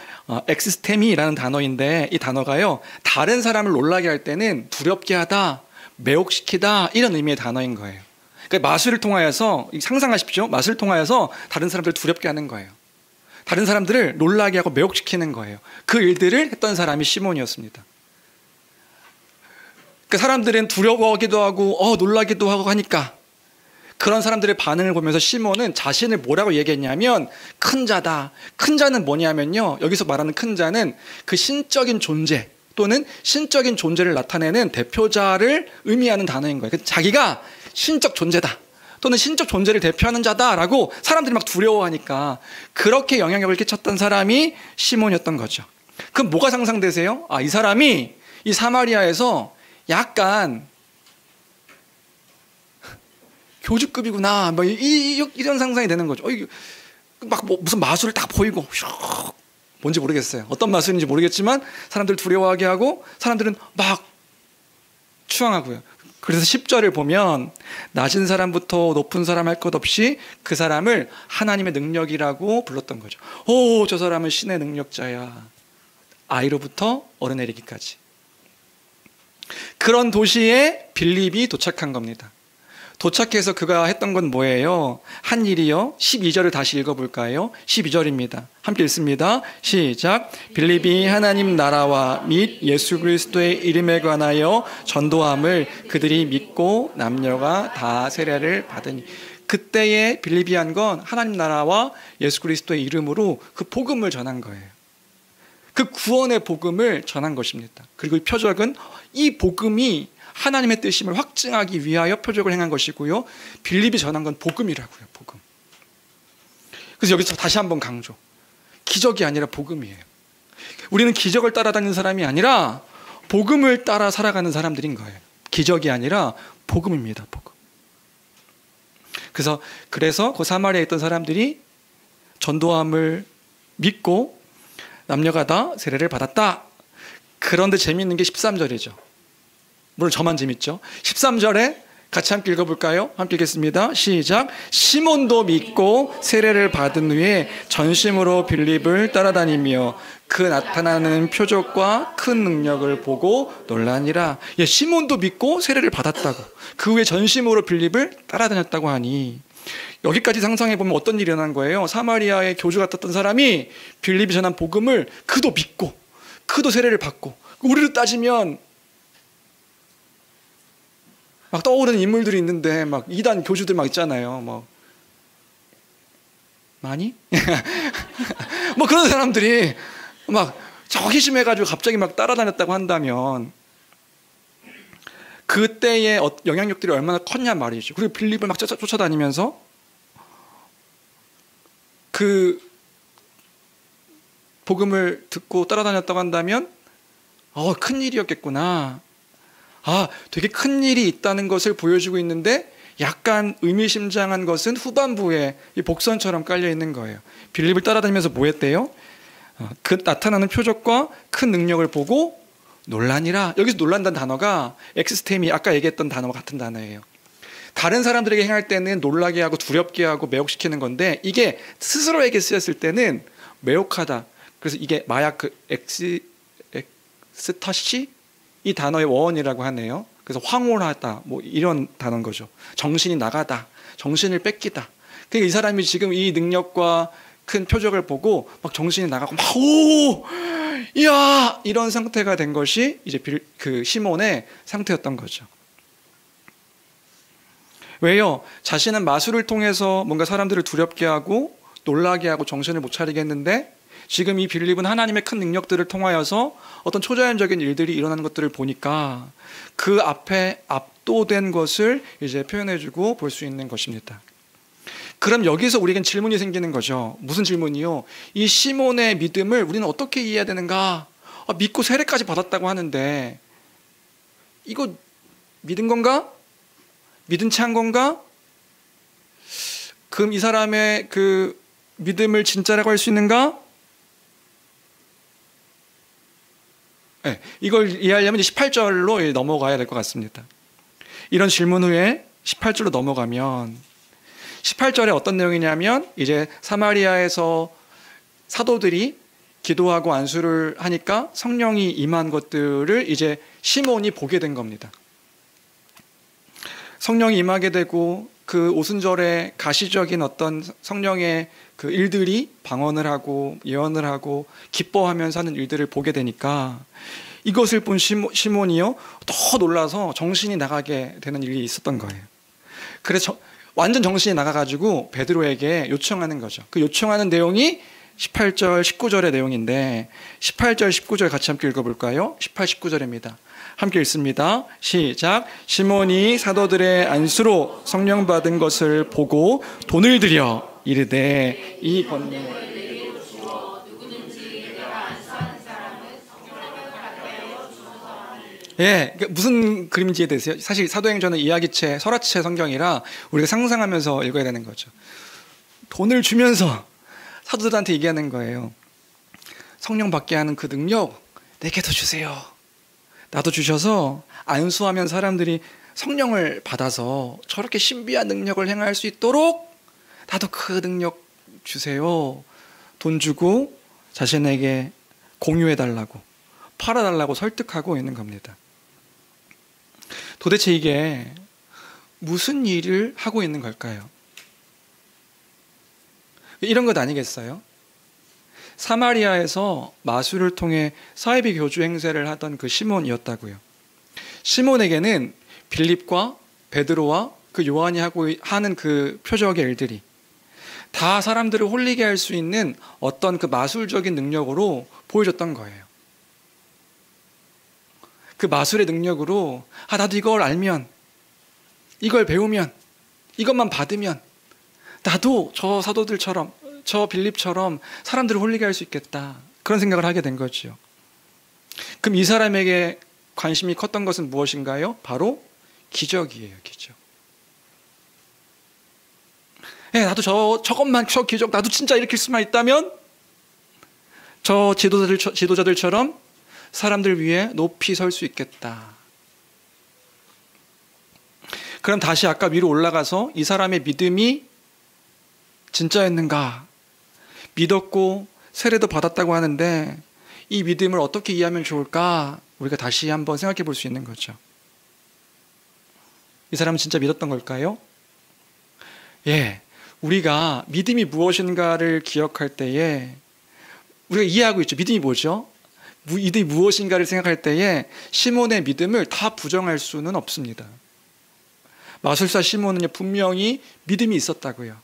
엑스테미라는 단어인데, 이 단어가요, 다른 사람을 놀라게 할 때는 두렵게 하다, 매혹시키다, 이런 의미의 단어인 거예요. 그러니까 마술을 통하여서, 상상하십시오. 마술을 통하여서 다른 사람들을 두렵게 하는 거예요. 다른 사람들을 놀라게 하고 매혹시키는 거예요. 그 일들을 했던 사람이 시몬이었습니다. 그 사람들은 두려워하기도 하고 놀라기도 하고 하니까, 그런 사람들의 반응을 보면서 시몬은 자신을 뭐라고 얘기했냐면 큰 자다. 큰 자는 뭐냐면요, 여기서 말하는 큰 자는 그 신적인 존재 또는 신적인 존재를 나타내는 대표자를 의미하는 단어인 거예요. 자기가 신적 존재다 또는 신적 존재를 대표하는 자다라고 사람들이 막 두려워하니까 그렇게 영향력을 끼쳤던 사람이 시몬이었던 거죠. 그럼 뭐가 상상되세요? 이 사람이 이 사마리아에서 약간 교주급이구나, 이런 상상이 되는 거죠. 무슨 마술을 딱 보이고, 뭔지 모르겠어요. 어떤 마술인지 모르겠지만 사람들 두려워하게 하고 사람들은 막 추앙하고요. 그래서 10절을 보면 낮은 사람부터 높은 사람 할 것 없이 그 사람을 하나님의 능력이라고 불렀던 거죠. 저 사람은 신의 능력자야. 아이로부터 어른에 이르기까지. 그런 도시에 빌립이 도착한 겁니다. 도착해서 그가 했던 건 뭐예요? 한 일이요. 12절을 다시 읽어볼까요? 12절입니다. 함께 읽습니다. 시작. 빌립이 하나님 나라와 및 예수 그리스도의 이름에 관하여 전도함을 그들이 믿고 남녀가 다 세례를 받으니. 그때에 빌립이 한 건 하나님 나라와 예수 그리스도의 이름으로 그 복음을 전한 거예요. 그 구원의 복음을 전한 것입니다. 그리고 이 표적은 이 복음이 하나님의 뜻임을 확증하기 위하여 표적을 행한 것이고요. 빌립이 전한 건 복음이라고요. 복음. 그래서 여기서 다시 한번 강조. 기적이 아니라 복음이에요. 우리는 기적을 따라다니는 사람이 아니라 복음을 따라 살아가는 사람들인 거예요. 기적이 아니라 복음입니다. 복음. 그래서 그 사마리아에 있던 사람들이 전도함을 믿고 남녀가 다 세례를 받았다. 그런데 재미있는 게 13절이죠. 물론 저만 재밌죠. 13절에 같이 함께 읽어볼까요? 함께 읽겠습니다. 시작. 시몬도 믿고 세례를 받은 후에 전심으로 빌립을 따라다니며 그 나타나는 표적과 큰 능력을 보고 놀라니라. 시몬도 믿고 세례를 받았다고, 그 후에 전심으로 빌립을 따라다녔다고 하니, 여기까지 상상해보면 어떤 일이 일어난 거예요? 사마리아의 교주 같았던 사람이 빌립이 전한 복음을 그도 믿고 그도 세례를 받고, 우리로 따지면 막 떠오르는 인물들이 있는데, 막 이단 교주들 막 있잖아요. 많이? 그런 사람들이 막 저기심해가지고 갑자기 막 따라다녔다고 한다면 그때의 영향력들이 얼마나 컸냐 말이죠. 그리고 빌립을 막 쫓아다니면서 그 복음을 듣고 따라다녔다고 한다면 큰 일이었겠구나. 되게 큰 일이 있다는 것을 보여주고 있는데 약간 의미심장한 것은 후반부에 이 복선처럼 깔려 있는 거예요. 빌립을 따라다니면서 뭐 했대요? 그 나타나는 표적과 큰 능력을 보고 놀라니라. 여기서 놀란다는 단어가 엑스템이 아까 얘기했던 단어와 같은 단어예요. 다른 사람들에게 행할 때는 놀라게 하고 두렵게 하고 매혹시키는 건데 이게 스스로에게 쓰였을 때는 매혹하다. 그래서 이게 마약 엑스터시 이 단어의 원이라고 하네요. 그래서 황홀하다 뭐 이런 단어인 거죠. 정신이 나가다, 정신을 뺏기다. 그러니까 이 사람이 지금 이 능력과 큰 표적을 보고 막 정신이 나가고 막 이야 이런 상태가 된 것이 이제 그 시몬의 상태였던 거죠. 왜요? 자신은 마술을 통해서 뭔가 사람들을 두렵게 하고 놀라게 하고 정신을 못 차리게 했는데 지금 이 빌립은 하나님의 큰 능력들을 통하여서 어떤 초자연적인 일들이 일어나는 것들을 보니까 그 앞에 압도된 것을 이제 표현해주고 볼 수 있는 것입니다. 그럼 여기서 우리에겐 질문이 생기는 거죠. 무슨 질문이요? 이 시몬의 믿음을 우리는 어떻게 이해해야 되는가? 믿고 세례까지 받았다고 하는데 이거 믿은 건가? 믿은 채 한 건가? 그럼 이 사람의 그 믿음을 진짜라고 할 수 있는가? 네, 이걸 이해하려면 18절로 넘어가야 될 것 같습니다. 이런 질문 후에 18절로 넘어가면 18절에 어떤 내용이냐면 이제 사마리아에서 사도들이 기도하고 안수를 하니까 성령이 임한 것들을 이제 시몬이 보게 된 겁니다. 성령이 임하게 되고 그 오순절에 가시적인 어떤 성령의 그 일들이 방언을 하고 예언을 하고 기뻐하면서 하는 일들을 보게 되니까 이것을 본 시몬이요 더 놀라서 정신이 나가게 되는 일이 있었던 거예요. 그래서 완전 정신이 나가가지고 베드로에게 요청하는 거죠. 그 요청하는 내용이 18절, 19절의 내용인데 18절, 19절 같이 함께 읽어볼까요? 18, 19절입니다. 함께 읽습니다. 시작. 시몬이 사도들의 안수로 성령 받은 것을 보고 돈을 들여 이르되 이 권능을 무슨 그림인지 이해되세요? 사실 사도행전은 이야기체, 설화체 성경이라 우리가 상상하면서 읽어야 되는 거죠. 돈을 주면서 사도들한테 얘기하는 거예요. 성령 받게 하는 그 능력 내게도 주세요. 나도 주셔서 안수하면 사람들이 성령을 받아서 저렇게 신비한 능력을 행할 수 있도록 나도 그 능력 주세요. 돈 주고 자신에게 공유해달라고 팔아달라고 설득하고 있는 겁니다. 도대체 이게 무슨 일을 하고 있는 걸까요? 이런 것 아니겠어요? 사마리아에서 마술을 통해 사이비 교주 행세를 하던 그 시몬이었다고요. 시몬에게는 빌립과 베드로와 그 요한이 하는 그 표적의 일들이 다 사람들을 홀리게 할 수 있는 어떤 그 마술적인 능력으로 보여줬던 거예요. 그 마술의 능력으로 나도 이걸 알면, 이걸 배우면, 이것만 받으면 나도 저 사도들처럼, 저 빌립처럼 사람들을 홀리게 할 수 있겠다. 그런 생각을 하게 된 거죠. 그럼 이 사람에게 관심이 컸던 것은 무엇인가요? 바로 기적이에요. 기적. 나도 저것만, 저 기적 나도 진짜 일으킬 수만 있다면 저 지도자들처럼 사람들 위해 높이 설 수 있겠다. 그럼 다시 아까 위로 올라가서 이 사람의 믿음이 진짜였는가? 믿었고 세례도 받았다고 하는데 이 믿음을 어떻게 이해하면 좋을까? 우리가 다시 한번 생각해 볼 수 있는 거죠. 이 사람은 진짜 믿었던 걸까요? 우리가 믿음이 무엇인가를 기억할 때에 우리가 이해하고 있죠. 믿음이 뭐죠? 믿음이 무엇인가를 생각할 때에 시몬의 믿음을 다 부정할 수는 없습니다. 마술사 시몬은 분명히 믿음이 있었다고요.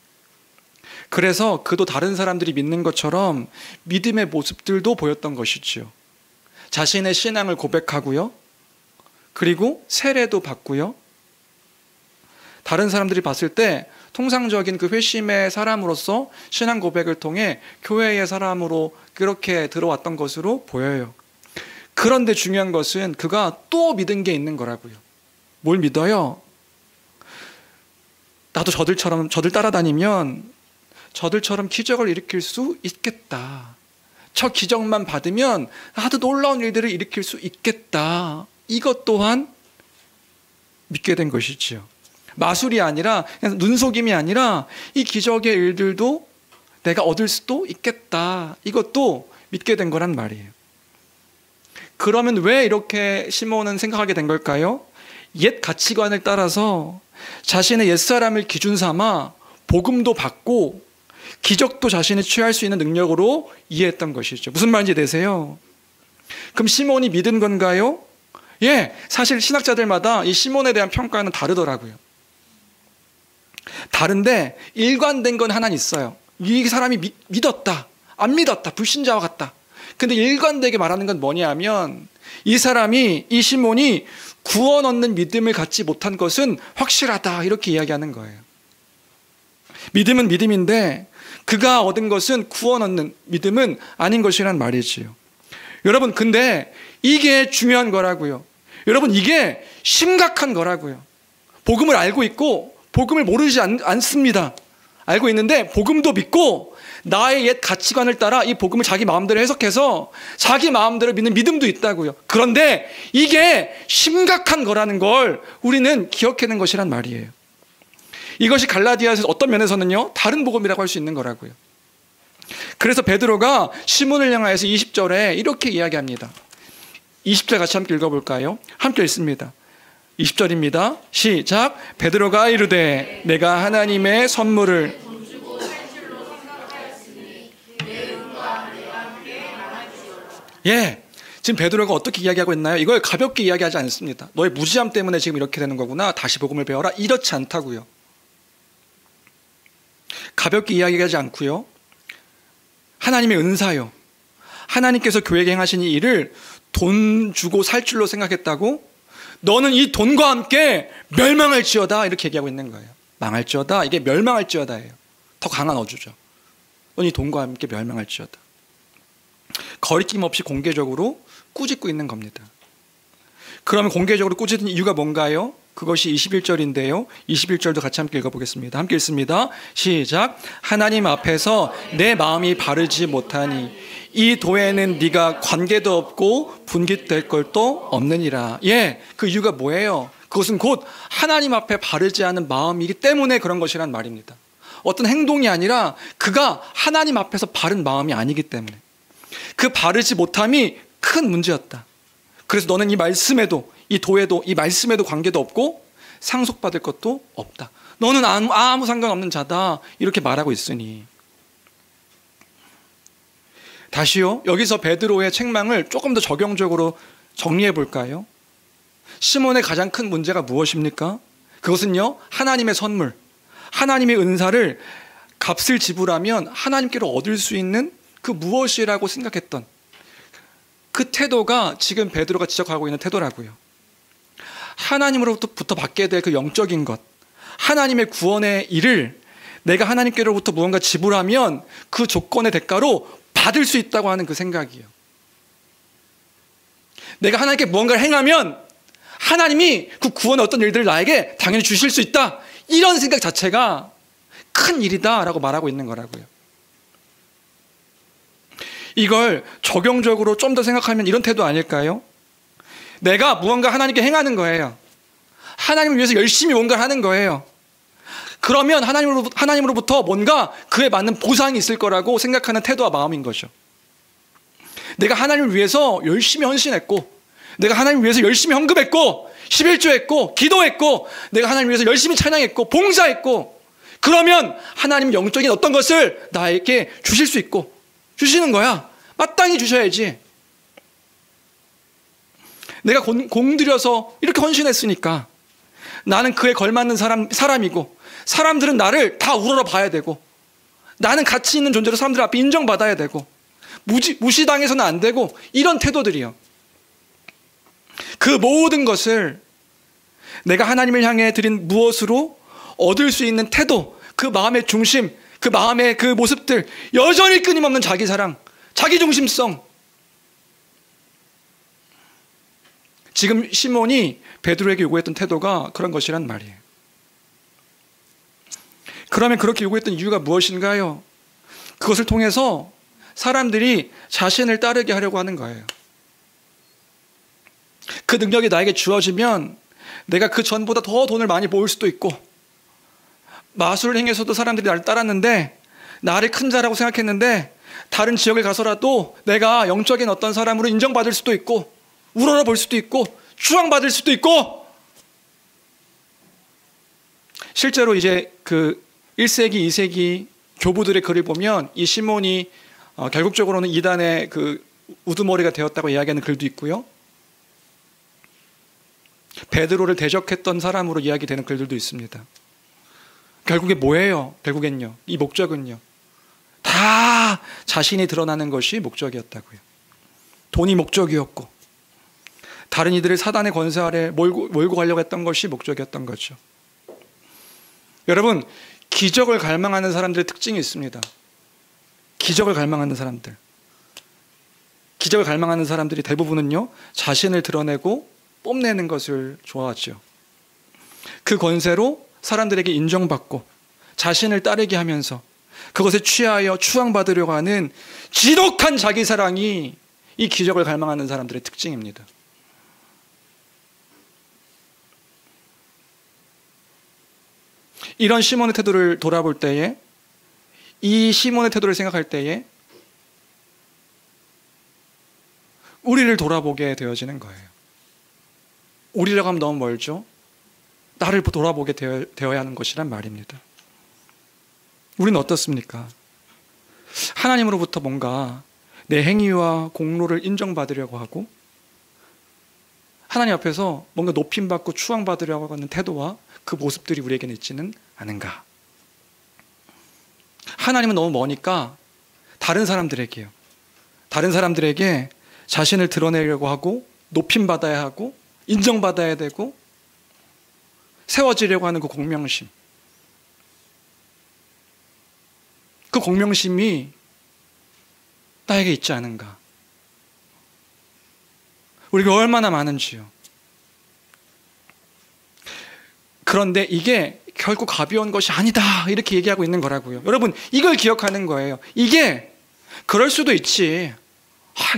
그래서 그도 다른 사람들이 믿는 것처럼 믿음의 모습들도 보였던 것이죠. 자신의 신앙을 고백하고요. 그리고 세례도 받고요. 다른 사람들이 봤을 때 통상적인 그 회심의 사람으로서 신앙 고백을 통해 교회의 사람으로 그렇게 들어왔던 것으로 보여요. 그런데 중요한 것은 그가 또 믿은 게 있는 거라고요. 뭘 믿어요? 나도 저들 따라다니면 저들처럼 기적을 일으킬 수 있겠다. 저 기적만 받으면 나도 놀라운 일들을 일으킬 수 있겠다. 이것 또한 믿게 된 것이지요. 마술이 아니라, 그냥 눈속임이 아니라 이 기적의 일들도 내가 얻을 수도 있겠다. 이것도 믿게 된 거란 말이에요. 그러면 왜 이렇게 시몬은 생각하게 된 걸까요? 옛 가치관을 따라서 자신의 옛사람을 기준 삼아 복음도 받고 기적도 자신이 취할 수 있는 능력으로 이해했던 것이죠. 무슨 말인지 되세요? 그럼 시몬이 믿은 건가요? 예, 사실 신학자들마다 이 시몬에 대한 평가는 다르더라고요. 다른데 일관된 건 하나 있어요. 이 사람이 믿었다, 안 믿었다, 불신자와 같다. 근데 일관되게 말하는 건 뭐냐면 이 시몬이 구원 얻는 믿음을 갖지 못한 것은 확실하다, 이렇게 이야기하는 거예요. 믿음은 믿음인데 그가 얻은 것은 구원 얻는 믿음은 아닌 것이란 말이지요. 여러분, 근데 이게 중요한 거라고요. 여러분, 이게 심각한 거라고요. 복음을 알고 있고 복음을 모르지 않습니다. 알고 있는데 복음도 믿고 나의 옛 가치관을 따라 이 복음을 자기 마음대로 해석해서 자기 마음대로 믿는 믿음도 있다고요. 그런데 이게 심각한 거라는 걸 우리는 기억해낸 것이란 말이에요. 이것이 갈라디아에서 어떤 면에서는요, 다른 복음이라고 할 수 있는 거라고요. 그래서 베드로가 시몬을 향하여서 20절에 이렇게 이야기합니다. 20절 같이 함께 읽어볼까요? 함께 읽습니다. 20절입니다. 시작. 베드로가 이르되 내가 하나님의 선물을 예, 지금 베드로가 어떻게 이야기하고 있나요? 이걸 가볍게 이야기하지 않습니다. 너의 무지함 때문에 지금 이렇게 되는 거구나, 다시 복음을 배워라, 이렇지 않다고요. 가볍게 이야기하지 않고요, 하나님의 은사요, 하나님께서 교회에 행하신 이 일을 돈 주고 살 줄로 생각했다고 너는 이 돈과 함께 멸망할지어다, 이렇게 얘기하고 있는 거예요. 망할지어다, 이게 멸망할지어다예요. 더 강한 어조죠. 너는 이 돈과 함께 멸망할지어다. 거리낌 없이 공개적으로 꾸짖고 있는 겁니다. 그러면 공개적으로 꾸짖는 이유가 뭔가요? 그것이 21절인데요. 21절도 같이 함께 읽어보겠습니다. 함께 읽습니다. 시작. 하나님 앞에서 내 마음이 바르지 못하니 이 도에는 네가 관계도 없고 분깃될 것도 없느니라. 예, 그 이유가 뭐예요? 그것은 곧 하나님 앞에 바르지 않은 마음이기 때문에 그런 것이란 말입니다. 어떤 행동이 아니라 그가 하나님 앞에서 바른 마음이 아니기 때문에 그 바르지 못함이 큰 문제였다. 그래서 너는 이 말씀에도, 이 도에도, 이 말씀에도 관계도 없고 상속받을 것도 없다. 너는 아무 상관없는 자다, 이렇게 말하고 있으니. 다시요, 여기서 베드로의 책망을 조금 더 적용적으로 정리해 볼까요? 시몬의 가장 큰 문제가 무엇입니까? 그것은요, 하나님의 선물, 하나님의 은사를 값을 지불하면 하나님께로 얻을 수 있는 그 무엇이라고 생각했던 그 태도가 지금 베드로가 지적하고 있는 태도라고요. 하나님으로부터 받게 될 그 영적인 것, 하나님의 구원의 일을 내가 하나님께로부터 무언가 지불하면 그 조건의 대가로 받을 수 있다고 하는 그 생각이에요. 내가 하나님께 무언가를 행하면 하나님이 그 구원의 어떤 일들을 나에게 당연히 주실 수 있다, 이런 생각 자체가 큰 일이다라고 말하고 있는 거라고요. 이걸 적용적으로 좀 더 생각하면 이런 태도 아닐까요? 내가 무언가 하나님께 행하는 거예요. 하나님을 위해서 열심히 뭔가를 하는 거예요. 그러면 하나님으로부터 뭔가 그에 맞는 보상이 있을 거라고 생각하는 태도와 마음인 거죠. 내가 하나님을 위해서 열심히 헌신했고, 내가 하나님을 위해서 열심히 헌금했고, 11조했고, 기도했고, 내가 하나님을 위해서 열심히 찬양했고, 봉사했고, 그러면 하나님은 영적인 어떤 것을 나에게 주실 수 있고, 주시는 거야. 마땅히 주셔야지. 내가 공들여서 이렇게 헌신했으니까 나는 그에 걸맞는 사람이고, 사람들은 나를 다 우러러 봐야 되고, 나는 가치 있는 존재로 사람들 앞에 인정받아야 되고, 무시당해서는 안 되고, 이런 태도들이요. 그 모든 것을 내가 하나님을 향해 드린 무엇으로 얻을 수 있는 태도, 그 마음의 중심, 그 마음의 그 모습들, 여전히 끊임없는 자기 사랑, 자기 중심성. 지금 시몬이 베드로에게 요구했던 태도가 그런 것이란 말이에요. 그러면 그렇게 요구했던 이유가 무엇인가요? 그것을 통해서 사람들이 자신을 따르게 하려고 하는 거예요. 그 능력이 나에게 주어지면 내가 그 전보다 더 돈을 많이 모을 수도 있고, 마술을 행해서도 사람들이 나를 따랐는데, 나를 큰 자라고 생각했는데 다른 지역에 가서라도 내가 영적인 어떤 사람으로 인정받을 수도 있고, 우러러 볼 수도 있고, 추앙받을 수도 있고. 실제로 이제 그 1세기, 2세기 교부들의 글을 보면 이 시몬이 결국적으로는 이단의 그 우두머리가 되었다고 이야기하는 글도 있고요. 베드로를 대적했던 사람으로 이야기되는 글들도 있습니다. 결국에 뭐예요? 결국엔요, 이 목적은요, 다 자신이 드러나는 것이 목적이었다고요. 돈이 목적이었고, 다른 이들을 사단의 권세 아래 몰고 가려고 했던 것이 목적이었던 거죠. 여러분, 기적을 갈망하는 사람들의 특징이 있습니다. 기적을 갈망하는 사람들, 기적을 갈망하는 사람들이 대부분은요, 자신을 드러내고 뽐내는 것을 좋아하죠. 그 권세로 사람들에게 인정받고 자신을 따르게 하면서 그것에 취하여 추앙받으려고 하는 지독한 자기 사랑이 이 기적을 갈망하는 사람들의 특징입니다. 이런 시몬의 태도를 돌아볼 때에, 이 시몬의 태도를 생각할 때에 우리를 돌아보게 되어지는 거예요. 우리라고 하면 너무 멀죠? 나를 돌아보게 되어야 하는 것이란 말입니다. 우리는 어떻습니까? 하나님으로부터 뭔가 내 행위와 공로를 인정받으려고 하고, 하나님 앞에서 뭔가 높임받고 추앙받으려고 하는 태도와 그 모습들이 우리에게는 있지는 않은가? 하나님은 너무 머니까 다른 사람들에게요, 다른 사람들에게 자신을 드러내려고 하고, 높임받아야 하고, 인정받아야 되고, 세워지려고 하는 그 공명심, 그 공명심이 나에게 있지 않은가? 우리가 얼마나 많은지요. 그런데 이게 결코 가벼운 것이 아니다, 이렇게 얘기하고 있는 거라고요. 여러분, 이걸 기억하는 거예요. 이게 그럴 수도 있지,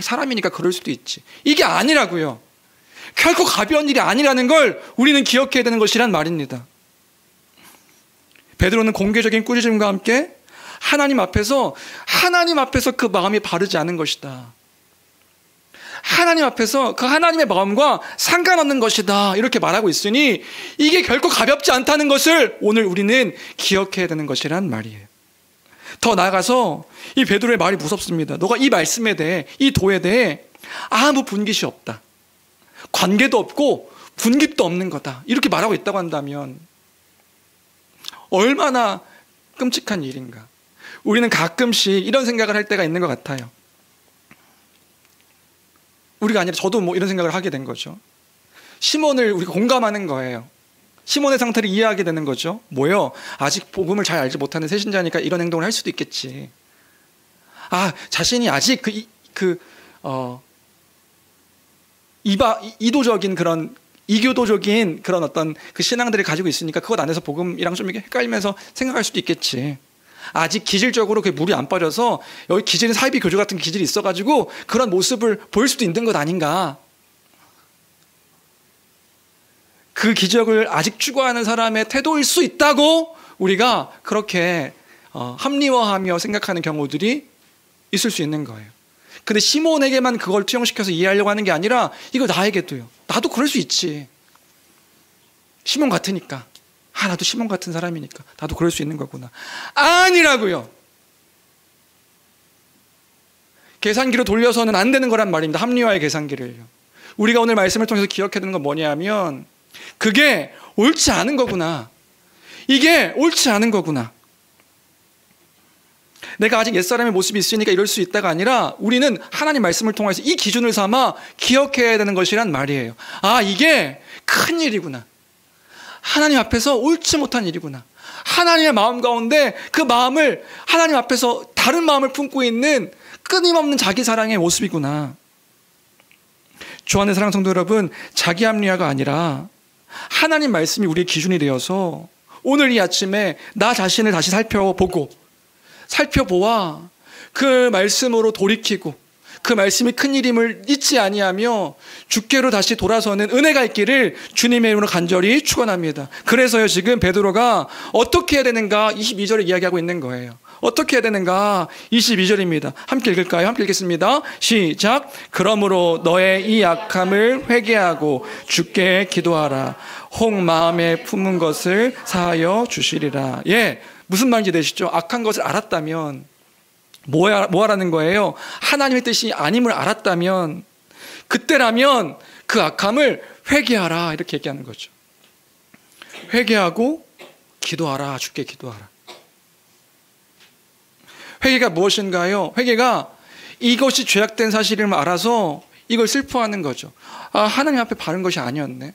사람이니까 그럴 수도 있지, 이게 아니라고요. 결코 가벼운 일이 아니라는 걸 우리는 기억해야 되는 것이란 말입니다. 베드로는 공개적인 꾸짖음과 함께 하나님 앞에서 그 마음이 바르지 않은 것이다, 하나님 앞에서 그 하나님의 마음과 상관없는 것이다, 이렇게 말하고 있으니 이게 결코 가볍지 않다는 것을 오늘 우리는 기억해야 되는 것이란 말이에요. 더 나아가서 이 베드로의 말이 무섭습니다. 너가 이 말씀에 대해, 이 도에 대해 아무 분깃이 없다, 관계도 없고 분깃도 없는 거다, 이렇게 말하고 있다고 한다면 얼마나 끔찍한 일인가. 우리는 가끔씩 이런 생각을 할 때가 있는 것 같아요. 우리가 아니라 저도 이런 생각을 하게 된 거죠. 시몬을 우리가 공감하는 거예요. 시몬의 상태를 이해하게 되는 거죠. 뭐요? 아직 복음을 잘 알지 못하는 새신자니까 이런 행동을 할 수도 있겠지. 자신이 아직 이도적인 그런 이교도적인 그런 어떤 그 신앙들을 가지고 있으니까 그것 안에서 복음이랑 좀 헷갈리면서 생각할 수도 있겠지. 아직 기질적으로 그 물이 안 빠져서 여기 기질은 사이비 교주 같은 기질이 있어가지고 그런 모습을 보일 수도 있는 것 아닌가. 그 기적을 아직 추구하는 사람의 태도일 수 있다고 우리가 그렇게 합리화하며 생각하는 경우들이 있을 수 있는 거예요. 근데 시몬에게만 그걸 투영시켜서 이해하려고 하는 게 아니라 이거 나에게도요. 나도 그럴 수 있지. 시몬 같으니까. 나도 시몬 같은 사람이니까 나도 그럴 수 있는 거구나. 아니라고요. 계산기로 돌려서는 안 되는 거란 말입니다. 합리화의 계산기를요. 우리가 오늘 말씀을 통해서 기억해야 되는 건 뭐냐면 그게 옳지 않은 거구나. 이게 옳지 않은 거구나. 내가 아직 옛사람의 모습이 있으니까 이럴 수 있다가 아니라 우리는 하나님 말씀을 통해서 이 기준을 삼아 기억해야 되는 것이란 말이에요. 이게 큰일이구나. 하나님 앞에서 옳지 못한 일이구나. 하나님의 마음 가운데 그 마음을 하나님 앞에서 다른 마음을 품고 있는 끊임없는 자기 사랑의 모습이구나. 주 안의 사랑 성도 여러분, 자기 합리화가 아니라 하나님 말씀이 우리의 기준이 되어서 오늘 이 아침에 나 자신을 다시 살펴보아 그 말씀으로 돌이키고 그 말씀이 큰 일임을 잊지 아니하며 주께로 다시 돌아서는 은혜가 있기를 주님의 이름으로 간절히 축원합니다. 그래서요, 지금 베드로가 어떻게 해야 되는가 22절에 이야기하고 있는 거예요. 어떻게 해야 되는가 22절입니다. 함께 읽을까요? 함께 읽겠습니다. 시작. 그러므로 너의 이 악함을 회개하고 주께 기도하라. 혹 마음에 품은 것을 사하여 주시리라. 예, 무슨 말인지 되시죠? 악한 것을 알았다면 뭐 하라는 거예요? 하나님의 뜻이 아님을 알았다면, 그때라면 그 악함을 회개하라, 이렇게 얘기하는 거죠. 회개하고 기도하라. 주께 기도하라. 회개가 무엇인가요? 회개가 이것이 죄악된 사실임을 알아서 이걸 슬퍼하는 거죠. 아, 하나님 앞에 바른 것이 아니었네.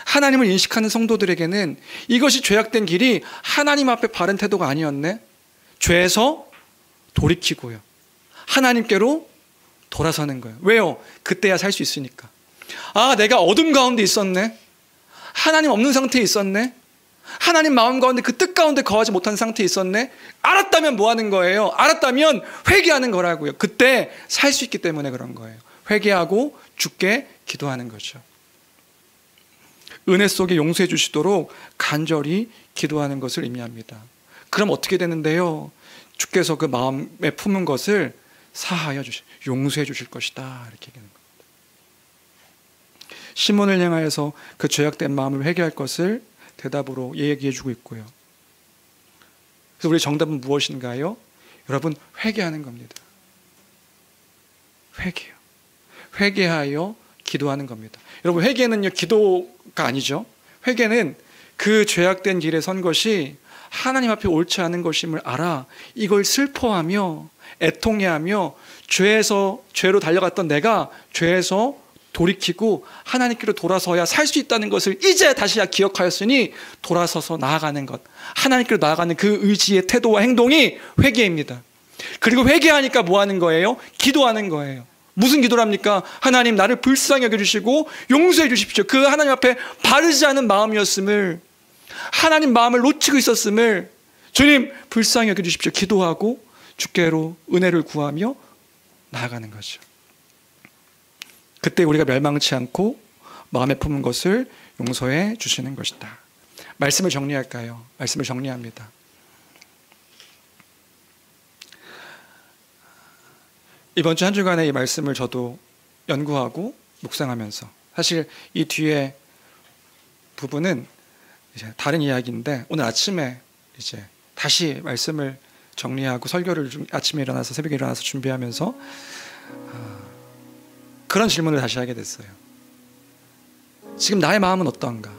하나님을 인식하는 성도들에게는 이것이 죄악된 길이 하나님 앞에 바른 태도가 아니었네. 죄에서 돌이키고요, 하나님께로 돌아서는 거예요. 왜요? 그때야 살 수 있으니까. 아, 내가 어둠 가운데 있었네. 하나님 없는 상태에 있었네. 하나님 마음 가운데 그 뜻 가운데 거하지 못한 상태에 있었네. 알았다면 뭐 하는 거예요? 알았다면 회개하는 거라고요. 그때 살 수 있기 때문에 그런 거예요. 회개하고 주께 기도하는 거죠. 은혜 속에 용서해 주시도록 간절히 기도하는 것을 의미합니다. 그럼 어떻게 되는데요? 주께서 그 마음에 품은 것을 사하여 용서해 주실 것이다, 이렇게 얘기하는 겁니다. 시몬을 향하여서 그 죄악된 마음을 회개할 것을 대답으로 얘기해 주고 있고요. 그래서 우리 정답은 무엇인가요? 여러분, 회개하는 겁니다. 회개요. 회개하여 기도하는 겁니다. 여러분, 회개는요, 기도가 아니죠. 회개는 그 죄악된 길에 선 것이 하나님 앞에 옳지 않은 것임을 알아 이걸 슬퍼하며 애통해하며 죄로 달려갔던 내가 죄에서 돌이키고 하나님께로 돌아서야 살 수 있다는 것을 이제 다시야 기억하였으니 돌아서서 나아가는 것, 하나님께로 나아가는 그 의지의 태도와 행동이 회개입니다. 그리고 회개하니까 뭐 하는 거예요? 기도하는 거예요. 무슨 기도랍니까? 하나님, 나를 불쌍히 여겨주시고 용서해 주십시오. 그 하나님 앞에 바르지 않은 마음이었음을, 하나님 마음을 놓치고 있었음을 주님 불쌍히 여겨주십시오. 기도하고 주께로 은혜를 구하며 나아가는 거죠. 그때 우리가 멸망치 않고 마음에 품은 것을 용서해 주시는 것이다. 말씀을 정리할까요? 말씀을 정리합니다. 이번 주 한 주간의 이 말씀을 저도 연구하고 묵상하면서, 사실 이 뒤에 부분은 이제 다른 이야기인데 오늘 아침에 이제 다시 말씀을 정리하고 설교를 아침에 일어나서, 새벽에 일어나서 준비하면서 그런 질문을 다시 하게 됐어요. 지금 나의 마음은 어떤가?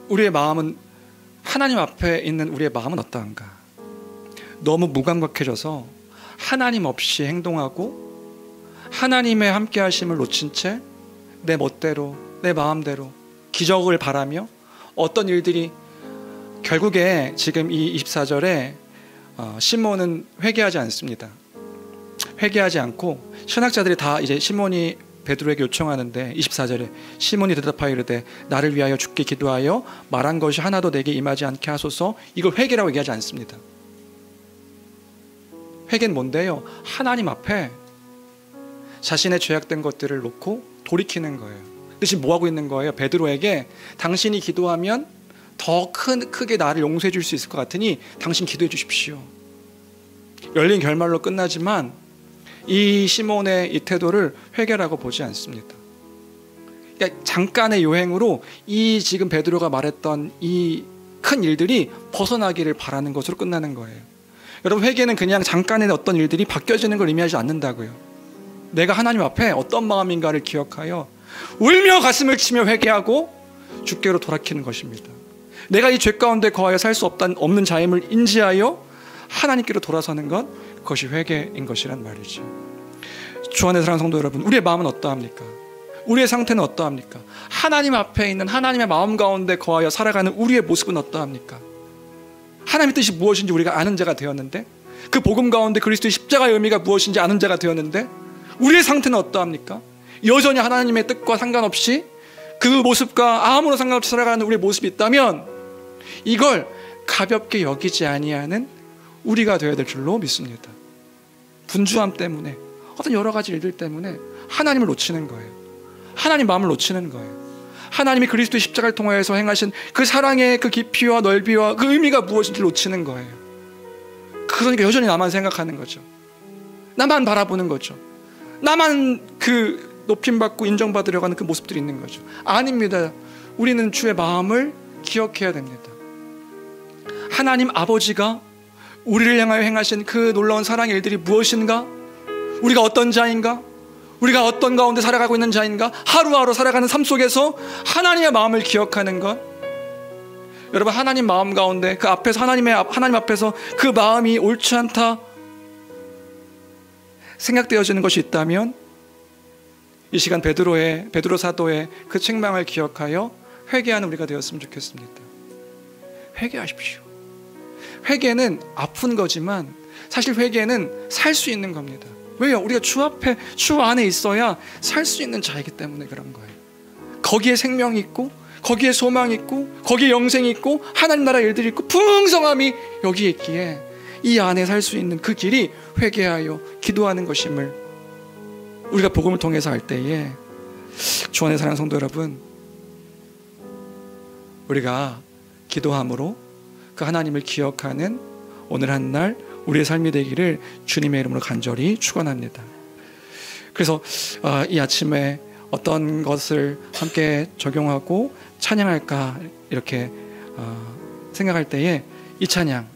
우리의 마음은, 하나님 앞에 있는 우리의 마음은 어떠한가? 너무 무감각해져서 하나님 없이 행동하고 하나님의 함께 하심을 놓친 채 내 멋대로, 내 마음대로 기적을 바라며 어떤 일들이, 결국에 지금 이 24절에 시몬은 회개하지 않습니다. 회개하지 않고 신학자들이 다 이제 시몬이 베드로에게 요청하는데 24절에 시몬이 대답하여 이르되 나를 위하여 주께 기도하여 말한 것이 하나도 내게 임하지 않게 하소서. 이걸 회개라고 얘기하지 않습니다. 회개는 뭔데요? 하나님 앞에 자신의 죄악된 것들을 놓고 돌이키는 거예요. 근데 지금 뭐 하고 있는 거예요? 베드로에게 당신이 기도하면 더 크게 나를 용서해 줄 수 있을 것 같으니 당신 기도해 주십시오. 열린 결말로 끝나지만 이 시몬의 이 태도를 회개라고 보지 않습니다. 그러니까 잠깐의 요행으로 이 지금 베드로가 말했던 이 큰 일들이 벗어나기를 바라는 것으로 끝나는 거예요. 여러분, 회개는 그냥 잠깐의 어떤 일들이 바뀌어지는 걸 의미하지 않는다고요. 내가 하나님 앞에 어떤 마음인가를 기억하여 울며 가슴을 치며 회개하고 주께로 돌아키는 것입니다. 내가 이 죄 가운데 거하여 살 수 없는 자임을 인지하여 하나님께로 돌아서는 것, 그것이 회개인 것이란 말이죠. 주 안의 사랑하는 성도 여러분, 우리의 마음은 어떠합니까? 우리의 상태는 어떠합니까? 하나님 앞에 있는 하나님의 마음 가운데 거하여 살아가는 우리의 모습은 어떠합니까? 하나님의 뜻이 무엇인지 우리가 아는 자가 되었는데, 그 복음 가운데 그리스도의 십자가의 의미가 무엇인지 아는 자가 되었는데, 우리의 상태는 어떠합니까? 여전히 하나님의 뜻과 상관없이 그 모습과 아무런 상관없이 살아가는 우리의 모습이 있다면 이걸 가볍게 여기지 아니하는 우리가 되어야 될 줄로 믿습니다. 분주함 때문에, 어떤 여러 가지 일들 때문에 하나님을 놓치는 거예요. 하나님 마음을 놓치는 거예요. 하나님이 그리스도의 십자가를 통하여서 행하신 그 사랑의 그 깊이와 넓이와 그 의미가 무엇인지 놓치는 거예요. 그러니까 여전히 나만 생각하는 거죠. 나만 바라보는 거죠. 나만 그 높임받고 인정받으려고 하는 그 모습들이 있는 거죠. 아닙니다. 우리는 주의 마음을 기억해야 됩니다. 하나님 아버지가 우리를 향하여 행하신 그 놀라운 사랑의 일들이 무엇인가? 우리가 어떤 자인가? 우리가 어떤 가운데 살아가고 있는 자인가? 하루하루 살아가는 삶 속에서 하나님의 마음을 기억하는 것. 여러분, 하나님 마음 가운데 그 앞에서 하나님 앞에서 그 마음이 옳지 않다 생각되어지는 것이 있다면 이 시간 베드로 사도의 그 책망을 기억하여 회개하는 우리가 되었으면 좋겠습니다. 회개하십시오. 회개는 아픈 거지만 사실 회개는 살 수 있는 겁니다. 왜요? 우리가 주 앞에, 주 안에 있어야 살 수 있는 자이기 때문에 그런 거예요. 거기에 생명이 있고, 거기에 소망이 있고, 거기에 영생이 있고, 하나님 나라 일들이 있고, 풍성함이 여기에 있기에 이 안에 살 수 있는 그 길이 회개하여 기도하는 것임을 우리가 복음을 통해서 할 때에, 주 안에 사랑하는 성도 여러분, 우리가 기도함으로 그 하나님을 기억하는 오늘 한 날 우리의 삶이 되기를 주님의 이름으로 간절히 축원합니다. 그래서 이 아침에 어떤 것을 함께 적용하고 찬양할까 이렇게 생각할 때에 이 찬양,